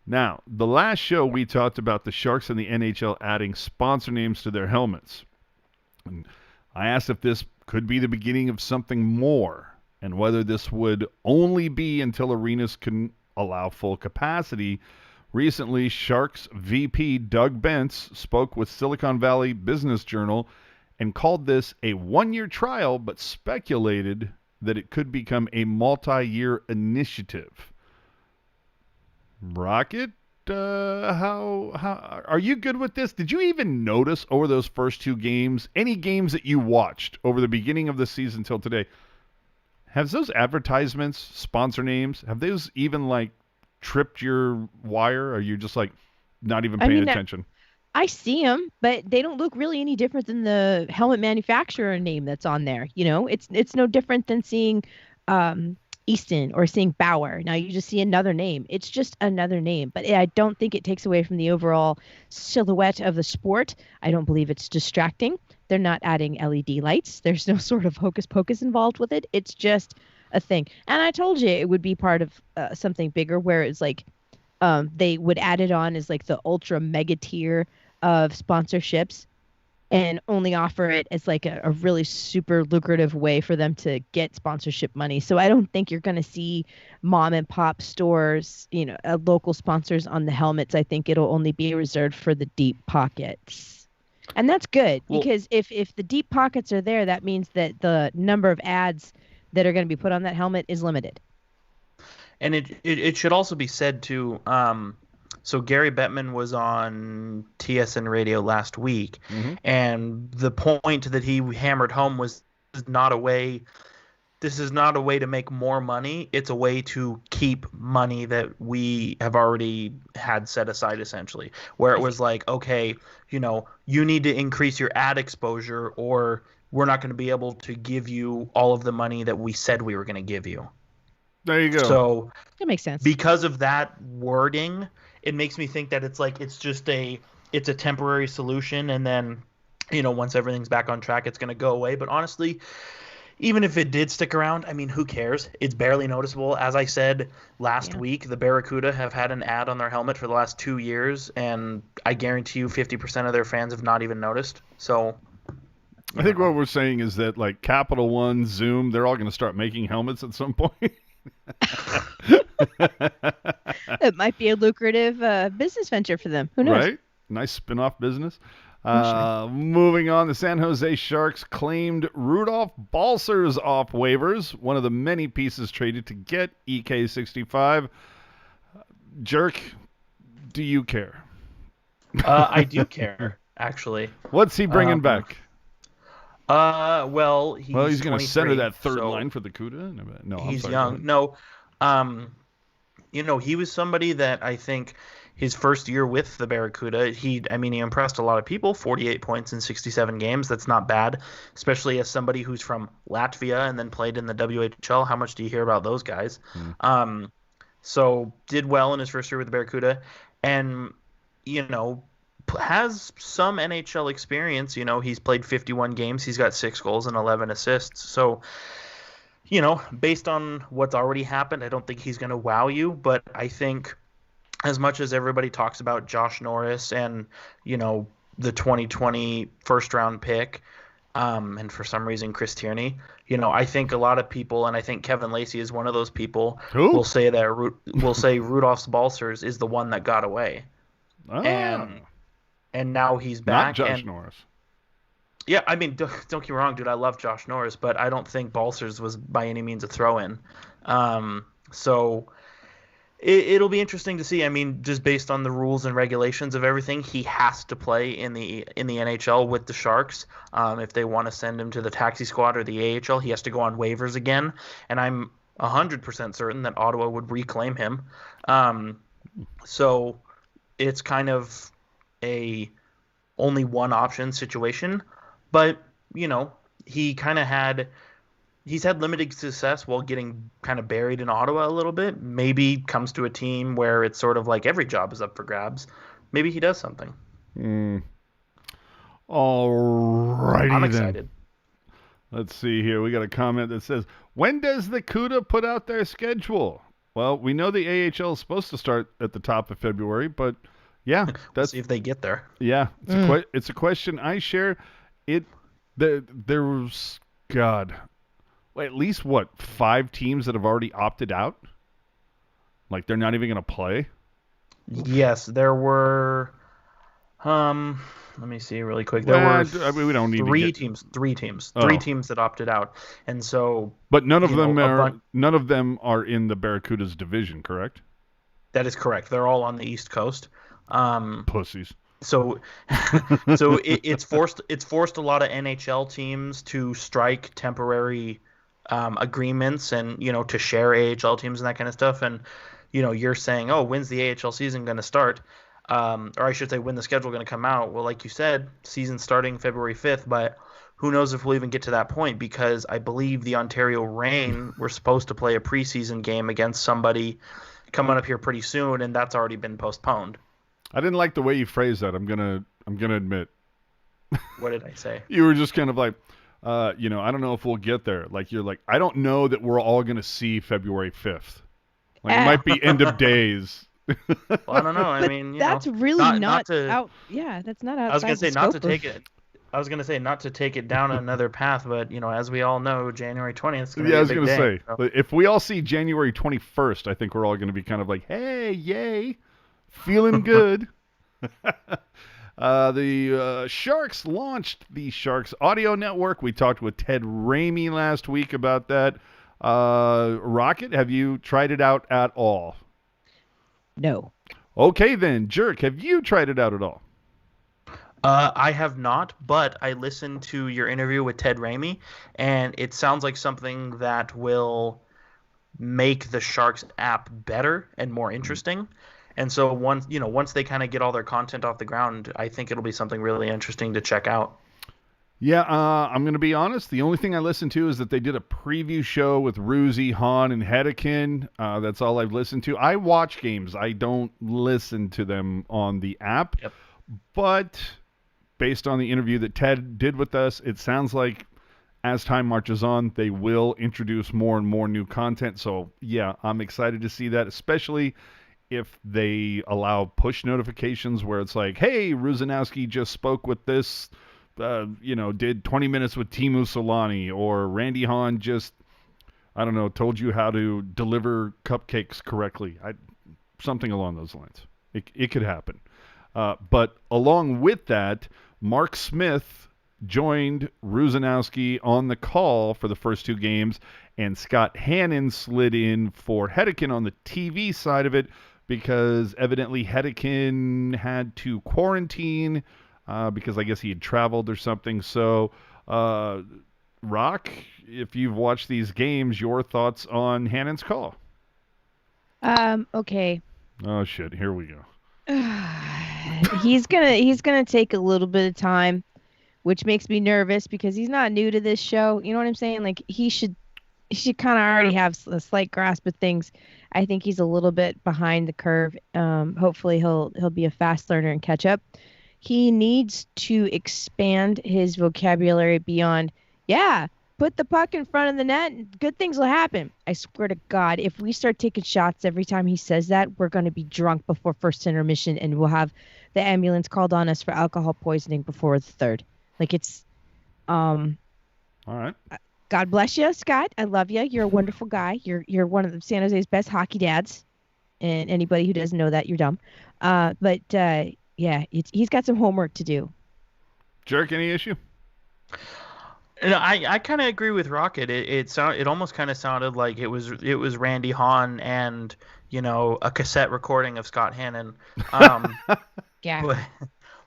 Now, the last show we talked about the Sharks and the NHL adding sponsor names to their helmets. And I asked if this could be the beginning of something more, and whether this would only be until arenas can allow full capacity. Recently, Sharks VP Doug Bentz spoke with Silicon Valley Business Journal and called this a one-year trial, but speculated that it could become a multi-year initiative. Rocket, how are you good with this? Did you even notice over those first 2 games, any games that you watched over the beginning of the season till today, has those advertisements, sponsor names, have those even like tripped your wire? Or are you just like not even paying attention? I see them, but they don't look really any different than the helmet manufacturer name that's on there. It's no different than seeing Easton or seeing Bauer. Now you just see another name. It's just another name, but I don't think it takes away from the overall silhouette of the sport. I don't believe it's distracting. They're not adding LED lights. There's no sort of hocus pocus involved with it. It's just a thing. And I told you it would be part of something bigger, where it's like they would add it on as like the ultra mega tier of sponsorships. and only offer it as like a really super lucrative way for them to get sponsorship money. So I don't think you're going to see mom and pop stores, local sponsors on the helmets. I think it'll only be reserved for the deep pockets. And that's good, because if the deep pockets are there, that means that the number of ads that are going to be put on that helmet is limited. And it should also be said too, so Gary Bettman was on TSN radio last week, and the point that he hammered home was this is not a way to make more money. It's a way to keep money that we have already had set aside, essentially, where it was like, okay, you need to increase your ad exposure, or we're not going to be able to give you all of the money that we said we were going to give you. There you go. So that makes sense. Because of that wording, it makes me think that it's a temporary solution, and then, once everything's back on track, it's going to go away. But honestly, even if it did stick around, I mean, who cares? It's barely noticeable. As I said last week, the Barracuda have had an ad on their helmet for the last 2 years, and I guarantee you 50% of their fans have not even noticed. So I think what we're saying is that, like, Capital One, Zoom, they're all going to start making helmets at some point. It might be a lucrative business venture for them. Who knows? Right? Nice spin-off business. Moving on, the San Jose Sharks claimed Rudolph Balcers off waivers, one of the many pieces traded to get EK65. Jerk, do you care? I do care, actually. What's he bringing back? Well, he's going to center that third so line for the CUDA? No, he's young. No, he was somebody that I think his first year with the Barracuda, he impressed a lot of people. 48 points in 67 games. That's not bad, especially as somebody who's from Latvia and then played in the WHL. How much do you hear about those guys? So did well in his first year with the Barracuda, and has some NHL experience. He's played 51 games. He's got 6 goals and 11 assists. So, based on what's already happened, I don't think he's going to wow you. But I think as much as everybody talks about Josh Norris and, the 2020 first-round pick, and for some reason Chris Tierney, I think a lot of people, and I think Kevin Lacey is one of those people, will say Rudolph Balcers is the one that got away. And now he's back. Not Josh Norris. Yeah, don't get me wrong, dude. I love Josh Norris, but I don't think Balcers was by any means a throw-in. So it'll be interesting to see. Just based on the rules and regulations of everything, he has to play in the NHL with the Sharks. If they want to send him to the taxi squad or the AHL, he has to go on waivers again. And I'm 100% certain that Ottawa would reclaim him. So it's kind of a only one option situation, but he's had limited success while getting kind of buried in Ottawa a little bit. Maybe comes to a team where it's sort of like every job is up for grabs. Maybe he does something. All righty, I'm excited. Let's see here. We got a comment that says, when does the CUDA put out their schedule? Well, we know the AHL is supposed to start at the top of February, but yeah, we'll see if they get there. Yeah, it's a question I share. There was at least 5 teams that have already opted out? Like they're not even going to play? Yes, there were. Let me see really quick. There were we don't need three teams that opted out, and so. But none of them are in the Barracuda's division, correct? That is correct. They're all on the East Coast. Pussies. So it's forced a lot of NHL teams to strike temporary agreements and to share AHL teams and that kind of stuff. And you're saying, oh, when's the AHL season going to start? Or I should say, when the schedule going to come out? Well, like you said, season starting February 5th, but who knows if we'll even get to that point, because I believe the Ontario Reign were supposed to play a preseason game against somebody coming up here pretty soon, and that's already been postponed. I didn't like the way you phrased that. I'm gonna admit. What did I say? You were just kind of like, I don't know if we'll get there. Like you're like, I don't know that we're all gonna see February 5th. Like it might be end of days. Well, I don't know. That's really not out. Yeah, that's not outside. I was gonna say not to take it. I was gonna say not to take it down another path, but as we all know, January 20th is gonna Yeah, be I a was big going to day. say, So. if we all see January 21st, I think we're all going to be kind of like, hey, yay, feeling good. The Sharks launched the Sharks Audio Network. We talked with Ted Ramey last week about that. Rocket, have you tried it out at all? No. Okay, then. Jerk, have you tried it out at all? I have not, but I listened to your interview with Ted Ramey, and it sounds like something that will make the Sharks app better and more interesting. And so once they kind of get all their content off the ground, I think it'll be something really interesting to check out. Yeah, I'm going to be honest. The only thing I listened to is that they did a preview show with Ruzi, Hahn, and Hedekin. That's all I've listened to. I watch games. I don't listen to them on the app. Yep. But based on the interview that Ted did with us, it sounds like as time marches on, they will introduce more and more new content. So, yeah, I'm excited to see that, especially if they allow push notifications where it's like, hey, Ruzanowski just spoke with this, did 20 minutes with Teemu Solani, or Randy Hahn just, I don't know, told you how to deliver cupcakes correctly. Something along those lines. It could happen. But along with that, Mark Smith joined Ruzanowski on the call for the first two games, and Scott Hannon slid in for Hedekin on the TV side of it because evidently Hedekin had to quarantine because I guess he had traveled or something. So, Rock, if you've watched these games, your thoughts on Hannon's call? Okay. Oh, shit. Here we go. He's gonna take a little bit of time, which makes me nervous because he's not new to this show. You know what I'm saying? Like he should kind of already have a slight grasp of things. I think he's a little bit behind the curve. Hopefully he'll be a fast learner and catch up. He needs to expand his vocabulary beyond, put the puck in front of the net and good things will happen. I swear to God, if we start taking shots every time he says that, we're going to be drunk before first intermission and we'll have the ambulance called on us for alcohol poisoning before the third. Like it's, all right. God bless you, Scott. I love you. You're a wonderful guy. You're one of the San Jose's best hockey dads. And anybody who doesn't know that, you're dumb. He's got some homework to do. Jerk, any issue? I kind of agree with Rocket. It almost kind of sounded like it was Randy Hahn and a cassette recording of Scott Hannon. Yeah.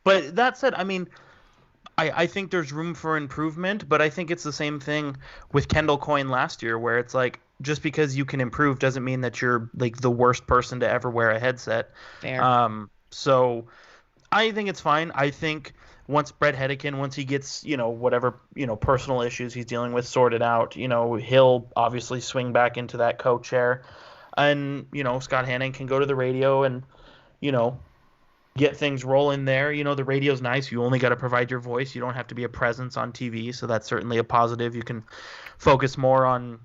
But that said, I mean, I think there's room for improvement, but I think it's the same thing with Kendall Coyne last year, where it's like just because you can improve doesn't mean that you're like the worst person to ever wear a headset. Fair. So I think it's fine. I think once Brett Hedekin, once he gets, whatever, personal issues he's dealing with sorted out, he'll obviously swing back into that co-chair. And, Scott Hannon can go to the radio and, get things rolling there. The radio's nice. You only got to provide your voice. You don't have to be a presence on TV. So that's certainly a positive. You can focus more on,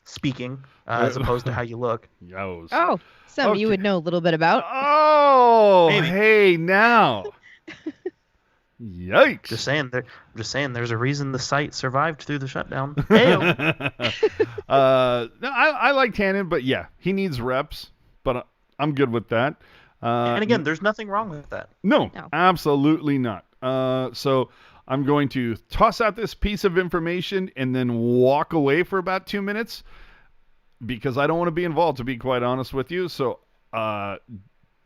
speaking as opposed to how you look. Yos. Oh, something you would know a little bit about. Oh, Maybe. Hey, now. Yikes. Just saying there's a reason the site survived through the shutdown. I like Hannon, but yeah, he needs reps, but I'm good with that. And again, there's nothing wrong with that. No, absolutely not. So I'm going to toss out this piece of information and then walk away for about 2 minutes because I don't want to be involved, to be quite honest with you. So,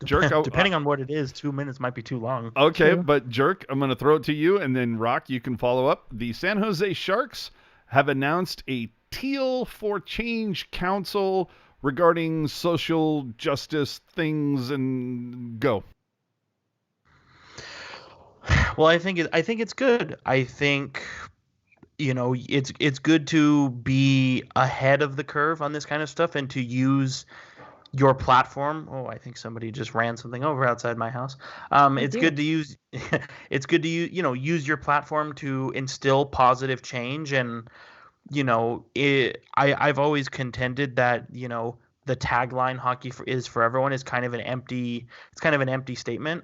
Jerk, depending on what it is, 2 minutes might be too long. Okay, but Jerk, I'm going to throw it to you, and then Rock, you can follow up. The San Jose Sharks have announced a Teal For Change Council regarding social justice things, and go. Well, I think it's good. I think it's good to be ahead of the curve on this kind of stuff and to use your platform. Oh, I think somebody just ran something over outside my house. It's good to use use your platform to instill positive change. And I've always contended that the tagline "hockey is for everyone" is kind of an empty statement.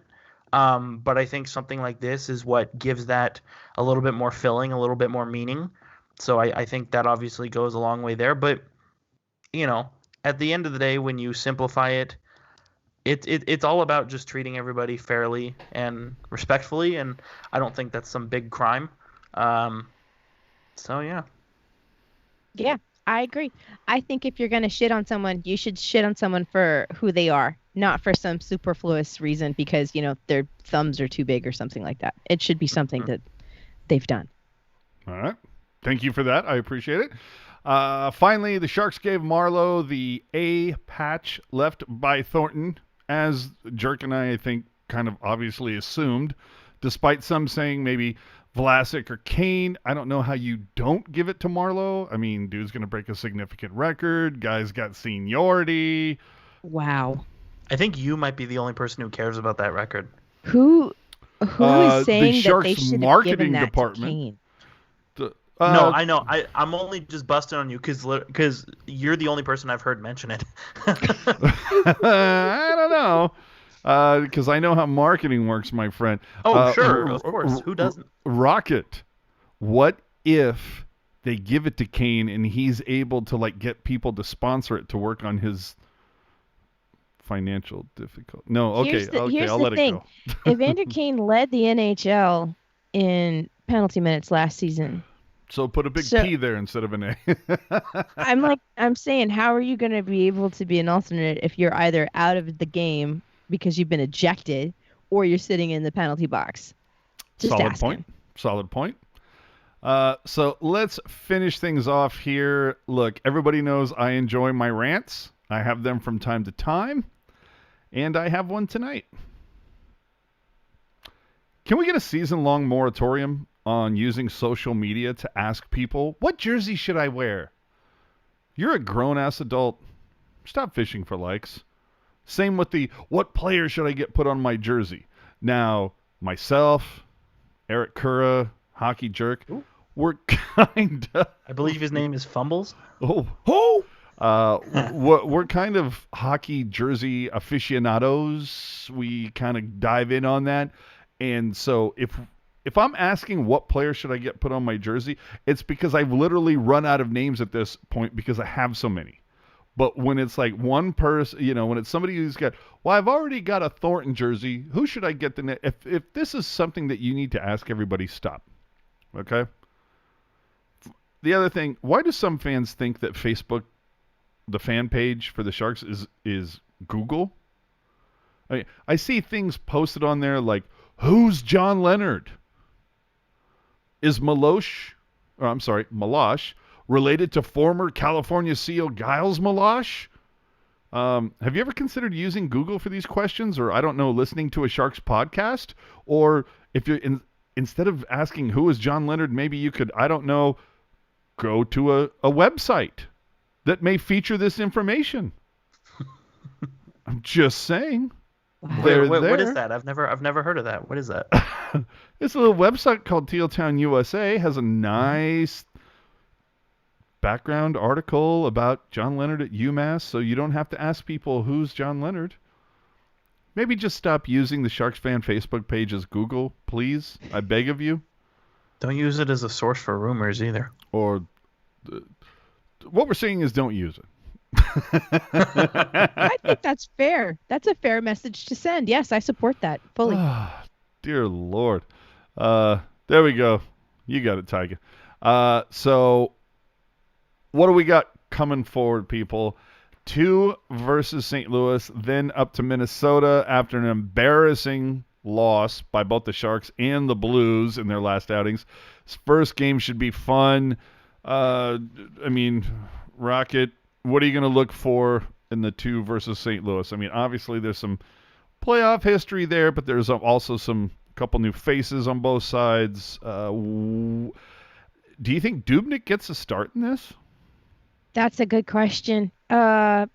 But I think something like this is what gives that a little bit more filling, a little bit more meaning. So I think that obviously goes a long way there. But, at the end of the day, when you simplify it, it's all about just treating everybody fairly and respectfully, and I don't think that's some big crime. So, yeah. Yeah, I agree. I think if you're going to shit on someone, you should shit on someone for who they are, not for some superfluous reason because, their thumbs are too big or something like that. It should be something that they've done. All right. Thank you for that. I appreciate it. Finally, the Sharks gave Marleau the A patch left by Thornton, as Jerk and I think, kind of obviously assumed, despite some saying maybe Voracek or Kane. I don't know how you don't give it to Marleau. I mean, dude's going to break a significant record. Guy's got seniority. Wow. I think you might be the only person who cares about that record. Who is saying the that Sharks they should have marketing given that department. to Kane? No, I know. I'm only just busting on you because you're the only person I've heard mention it. I don't know. Because I know how marketing works, my friend. Oh, sure. Of course. Who doesn't? Rocket. What if they give it to Kane and he's able to get people to sponsor it to work on his financial difficulty? No, okay. I'll let it go. Evander Kane led the NHL in penalty minutes last season. So put a big P there instead of an A. I'm saying, how are you going to be able to be an alternate if you're either out of the game because you've been ejected or you're sitting in the penalty box? Solid point. So let's finish things off here. Look, everybody knows I enjoy my rants. I have them from time to time, and I have one tonight. Can we get a season-long moratorium on using social media to ask people, what jersey should I wear? You're a grown-ass adult. Stop fishing for likes. Same with the, what player should I get put on my jersey? Now, myself, Eric Cura, Hockey Jerk, we're kind of... I believe his name is Fumbles. We're kind of hockey jersey aficionados. We kind of dive in on that. And so if I'm asking what player should I get put on my jersey, it's because I've literally run out of names at this point because I have so many. But when it's like one person, when it's somebody who's got, I've already got a Thornton jersey, who should I get if this is something that you need to ask everybody, stop. Okay? The other thing, why do some fans think that Facebook, the fan page for the Sharks, is Google? I see things posted on there like, who's John Leonard? Is Meloche related to former California SEAL Giles Meloche? Have you ever considered using Google for these questions, or listening to a Sharks podcast? Or if you're instead of asking who is John Leonard, maybe you could, go to a website that may feature this information. I'm just saying. Wow. What is that? I've never heard of that. What is that? It's a little website called Teal Town USA. Has a nice background article about John Leonard at UMass, so you don't have to ask people who's John Leonard. Maybe just stop using the Sharks fan Facebook page as Google, please. I beg of you. Don't use it as a source for rumors either. Or what we're saying is don't use it. I think that's fair. That's a fair message to send. Yes, I support that fully. Dear Lord. There we go. You got it, Tiger. So what do we got coming forward, people? 2 versus St. Louis, then up to Minnesota after an embarrassing loss by both the Sharks and the Blues in their last outings. This first game should be fun. Rocket, what are you going to look for in the 2 versus St. Louis? Obviously there's some playoff history there, but there's also some couple new faces on both sides. Do you think Dubnyk gets a start in this? That's a good question. I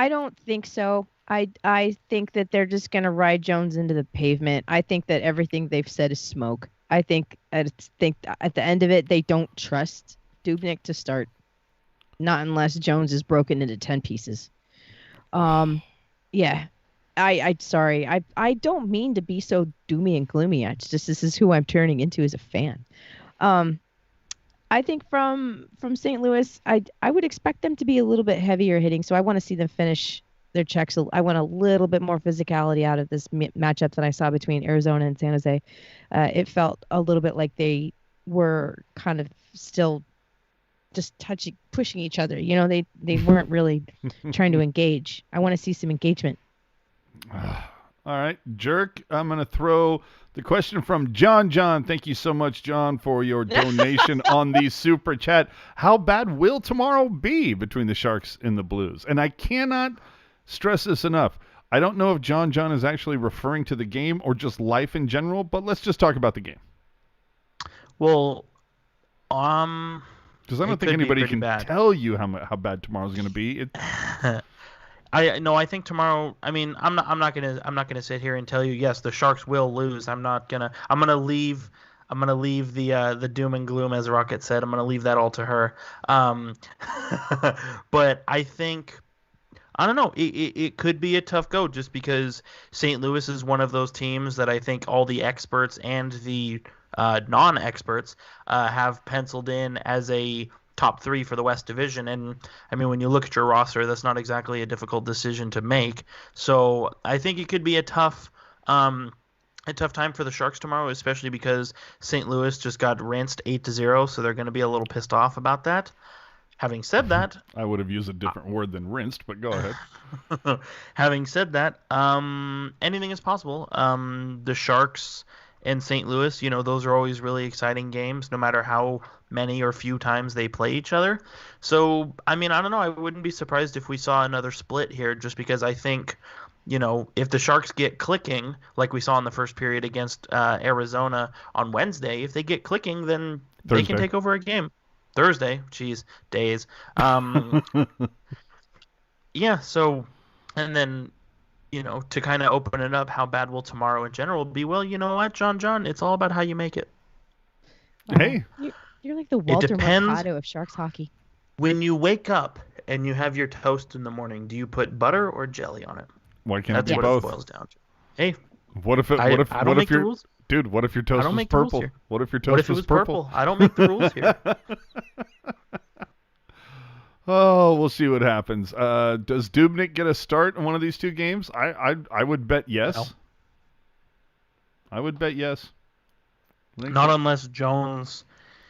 don't think so. I think that they're just going to ride Jones into the pavement. I think that everything they've said is smoke. I think at the end of it, they don't trust Dubnyk to start. Not unless Jones is broken into 10 pieces. Yeah. Sorry. I don't mean to be so doomy and gloomy. It's just this is who I'm turning into as a fan. I think from St. Louis, I would expect them to be a little bit heavier hitting. So I want to see them finish their checks. I want a little bit more physicality out of this matchup than I saw between Arizona and San Jose. It felt a little bit like they were kind of still just pushing each other. You know, they weren't really trying to engage. I want to see some engagement. All right, Jerk, I'm going to throw the question from John. Thank you so much, John, for your donation on the Super Chat. How bad will tomorrow be between the Sharks and the Blues? And I cannot stress this enough. I don't know if John is actually referring to the game or just life in general, but let's just talk about the game. Well, because I don't think anybody can tell you how bad tomorrow's going to be. I think tomorrow. I mean, I'm not gonna sit here and tell you yes, the Sharks will lose. I'm gonna leave the doom and gloom, as Rocket said. I'm gonna leave that all to her. But I think, I don't know. It could be a tough go just because St. Louis is one of those teams that I think all the experts and the non-experts have penciled in as a top 3 for the West Division. And I mean, when you look at your roster, that's not exactly a difficult decision to make. So I think it could be a tough time for the Sharks tomorrow, especially because St. Louis just got rinsed 8-0, so they're going to be a little pissed off about that. Having said that, I would have used a different word than rinsed, but go ahead. Having said that, anything is possible. The Sharks and St. Louis, you know, those are always really exciting games, no matter how many or few times they play each other. So, I mean, I don't know. I wouldn't be surprised if we saw another split here, just because I think, you know, if the Sharks get clicking, like we saw in the first period against Arizona on Wednesday, if they get clicking, then Thursday. They can take over a game. Thursday, geez, days. Yeah, so, and then, you know, to kind of open it up, how bad will tomorrow in general be? Well, you know what, John, it's all about how you make it. Wow. Hey. You're like the Walter Mercado of Sharks hockey. When you wake up and you have your toast in the morning, do you put butter or jelly on it? Why can't That's it be what both? It boils down to. Hey, what if dude? What if your toast was purple? What if your toast was purple? I don't make the rules here. Oh, we'll see what happens. Does Dubnyk get a start in one of these two games? I would bet yes. No. I would bet yes. Not unless Jones.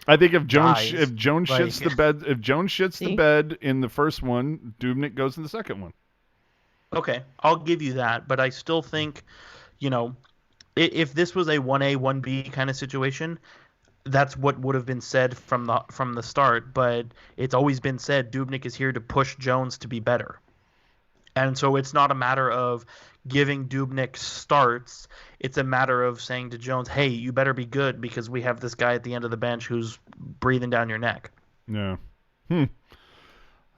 I think if Jones shits the bed in the first one, Dubnyk goes in the second one. Okay, I'll give you that, but I still think, you know, if this was a 1A 1B kind of situation, that's what would have been said from the start. But it's always been said Dubnyk is here to push Jones to be better, and so it's not a matter of giving Dubnyk starts. It's a matter of saying to Jones, hey, you better be good because we have this guy at the end of the bench who's breathing down your neck. Yeah.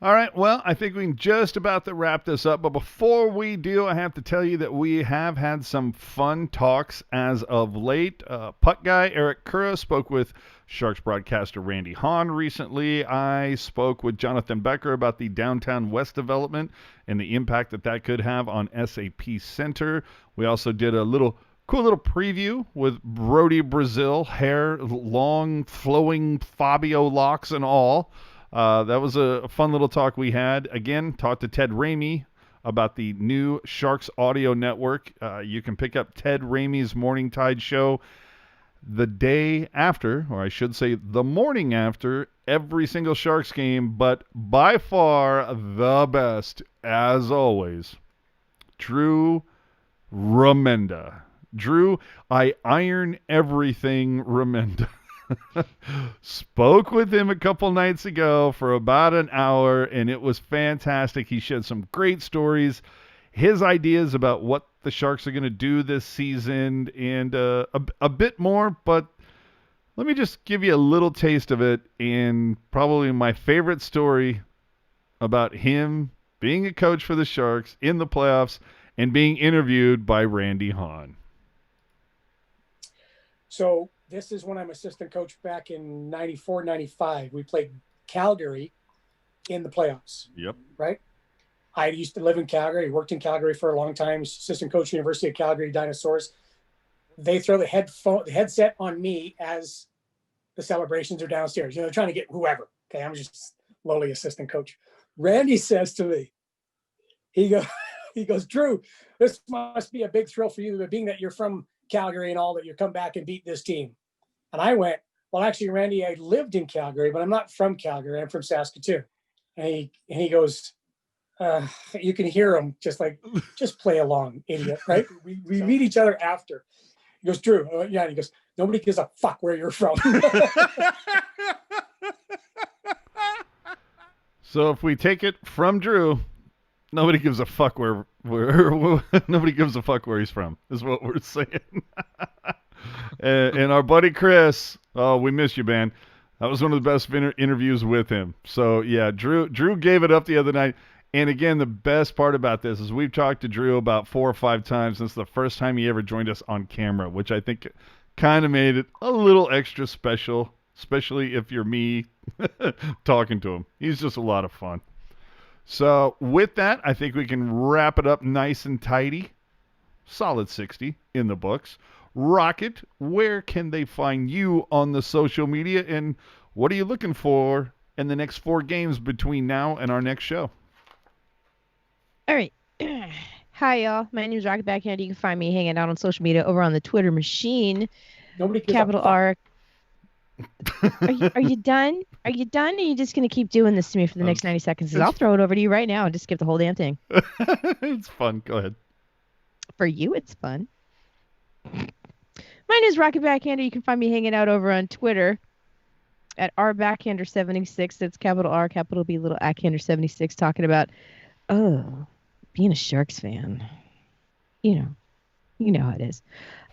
All right, well, I think we can just about to wrap this up. But before we do, I have to tell you that we have had some fun talks as of late. Puck guy Eric Kurz spoke with Sharks broadcaster Randy Hahn recently. I spoke with Jonathan Becker about the Downtown West development and the impact that could have on SAP Center. We also did a cool little preview with Brody Brazil, hair, long, flowing Fabio locks and all. That was a fun little talk we had. Again, talked to Ted Ramey about the new Sharks Audio Network. You can pick up Ted Ramey's Morning Tide show the day after, or I should say the morning after, every single Sharks game. But by far the best, as always, Drew Remenda. Drew, I iron everything Remenda. Spoke with him a couple nights ago for about an hour, and it was fantastic. He shared some great stories, his ideas about what the Sharks are going to do this season, and a bit more. But let me just give you a little taste of it, and probably my favorite story about him being a coach for the Sharks in the playoffs and being interviewed by Randy Hahn. So this is when I'm assistant coach back in 94, 95. We played Calgary in the playoffs. Yep. Right? I used to live in Calgary, worked in Calgary for a long time, assistant coach, University of Calgary Dinosaurs. They throw the headset on me as the celebrations are downstairs. They're trying to get whoever. Okay, I'm just lowly assistant coach. Randy says to me, he goes, Drew, this must be a big thrill for you, being that you're from Calgary and all, that you come back and beat this team. And I went, well, actually, Randy, I lived in Calgary, but I'm not from Calgary. I'm from Saskatoon. And he goes, you can hear him just play along, idiot, right? We meet each other after. He goes, Drew, yeah. And he goes, nobody gives a fuck where you're from. So if we take it from Drew, nobody gives a fuck where nobody gives a fuck where he's from, is what we're saying. and our buddy Chris, oh, we miss you, man. That was one of the best interviews with him. So yeah, Drew gave it up the other night. And again, the best part about this is we've talked to Drew about 4 or 5 times since the first time he ever joined us on camera, which I think kind of made it a little extra special, especially if you're me talking to him. He's just a lot of fun. So with that, I think we can wrap it up nice and tidy. Solid 60 in the books. Rocket, where can they find you on the social media, and what are you looking for in the next 4 games between now and our next show? All right. Hi, y'all. My name is Rocket Backhand. You can find me hanging out on social media over on the Twitter machine. Nobody gives Capital R. Are you done? Are you done? Or are you just going to keep doing this to me for the next 90 seconds? 'Cause I'll throw it over to you right now and just skip the whole damn thing. It's fun. Go ahead. For you, it's fun. My name is Rocket Backhander. You can find me hanging out over on Twitter at rbackhander76. That's capital R, capital B, little Ackhander76, talking about, being a Sharks fan. You know how it is.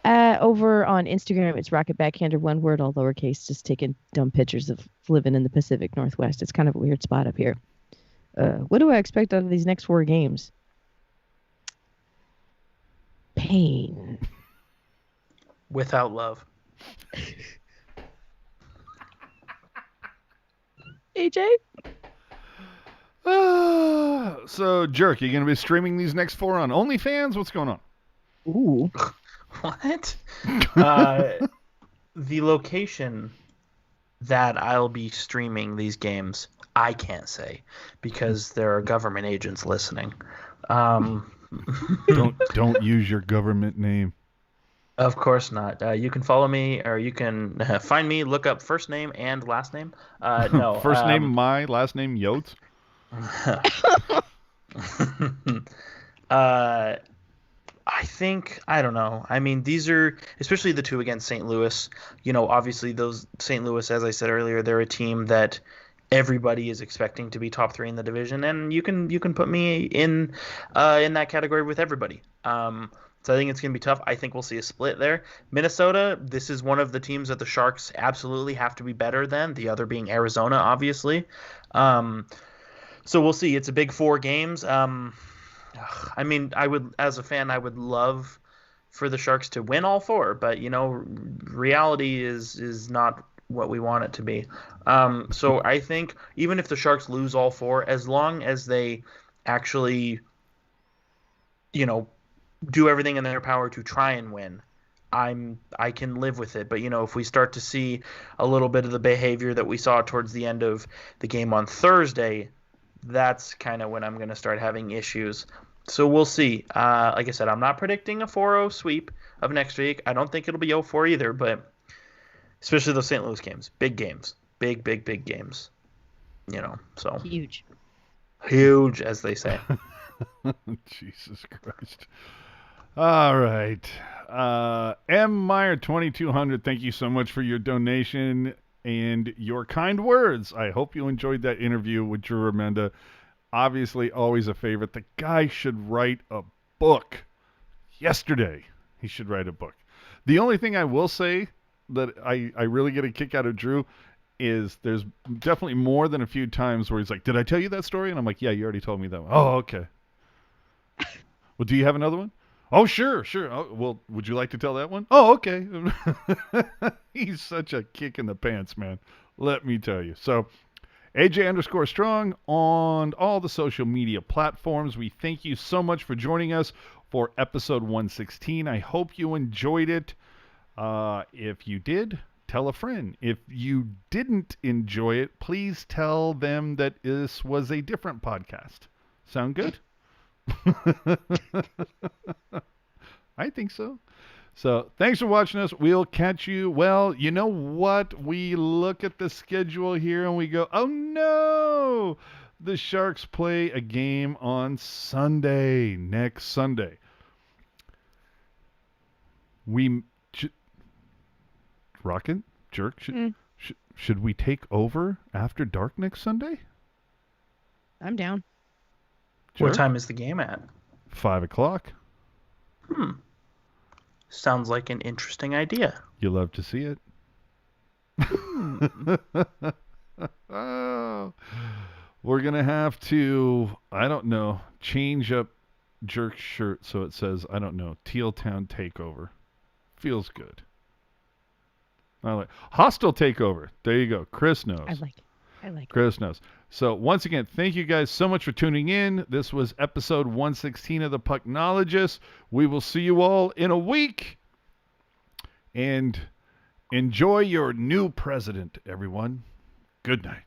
Over on Instagram, it's Rocket Backhander, one word, all lowercase, just taking dumb pictures of living in the Pacific Northwest. It's kind of a weird spot up here. What do I expect out of these next 4 games? Pain. Without love. AJ? So, Jerk, you going to be streaming these next 4 on OnlyFans? What's going on? Ooh. What? The location that I'll be streaming these games, I can't say, because there are government agents listening. Don't use your government name. Of course not. You can follow me, or you can find me. Look up first name and last name. No, first name my, last name Yotes. I don't know. I mean, these are, especially the 2 against St. Louis. Obviously those St. Louis, as I said earlier, they're a team that everybody is expecting to be top 3 in the division, and you can put me in that category with everybody. So I think it's going to be tough. I think we'll see a split there. Minnesota, this is one of the teams that the Sharks absolutely have to be better than, the other being Arizona, obviously. So we'll see. It's a big 4 games. I mean, as a fan, I would love for the Sharks to win all 4, but reality is not what we want it to be. So I think even if the Sharks lose all 4, as long as they actually, do everything in their power to try and win, I can live with it. But if we start to see a little bit of the behavior that we saw towards the end of the game on Thursday, that's kind of when I'm going to start having issues. So we'll see. Like I said, I'm not predicting a 4-0 sweep of next week. I don't think it'll be 0-4 either, but especially those St. Louis games. Big games. Big games. So. Huge, as they say. Jesus Christ. All right. M. Meyer 2200, thank you so much for your donation and your kind words. I hope you enjoyed that interview with Drew Remenda. Obviously, always a favorite. The guy should write a book. Yesterday, he should write a book. The only thing I will say that I really get a kick out of Drew is there's definitely more than a few times where he's like, did I tell you that story? And I'm like, yeah, you already told me that one. Oh, okay. Well, do you have another one? Oh, sure. Oh, well, would you like to tell that one? Oh, okay. He's such a kick in the pants, man. Let me tell you. So AJ_Strong on all the social media platforms. We thank you so much for joining us for episode 116. I hope you enjoyed it. If you did, tell a friend. If you didn't enjoy it, please tell them that this was a different podcast. Sound good? I think so. So thanks for watching us. We'll catch you. Well, you know what? We look at the schedule here and we go, oh no! The Sharks play a game on Sunday, next Sunday. Rocket? Jerk? Should we take over after dark next Sunday? I'm down. Jerk? What time is the game at? 5 o'clock. Sounds like an interesting idea. You love to see it. Oh, we're going to have to, I don't know, change up Jerk's shirt so it says, I don't know, Teal Town Takeover. Feels good. I like Hostile Takeover. There you go. Chris knows. I like it. Chris knows. So once again, thank you guys so much for tuning in. This was episode 116 of the Pucknologists. We will see you all in a week. And enjoy your new president, everyone. Good night.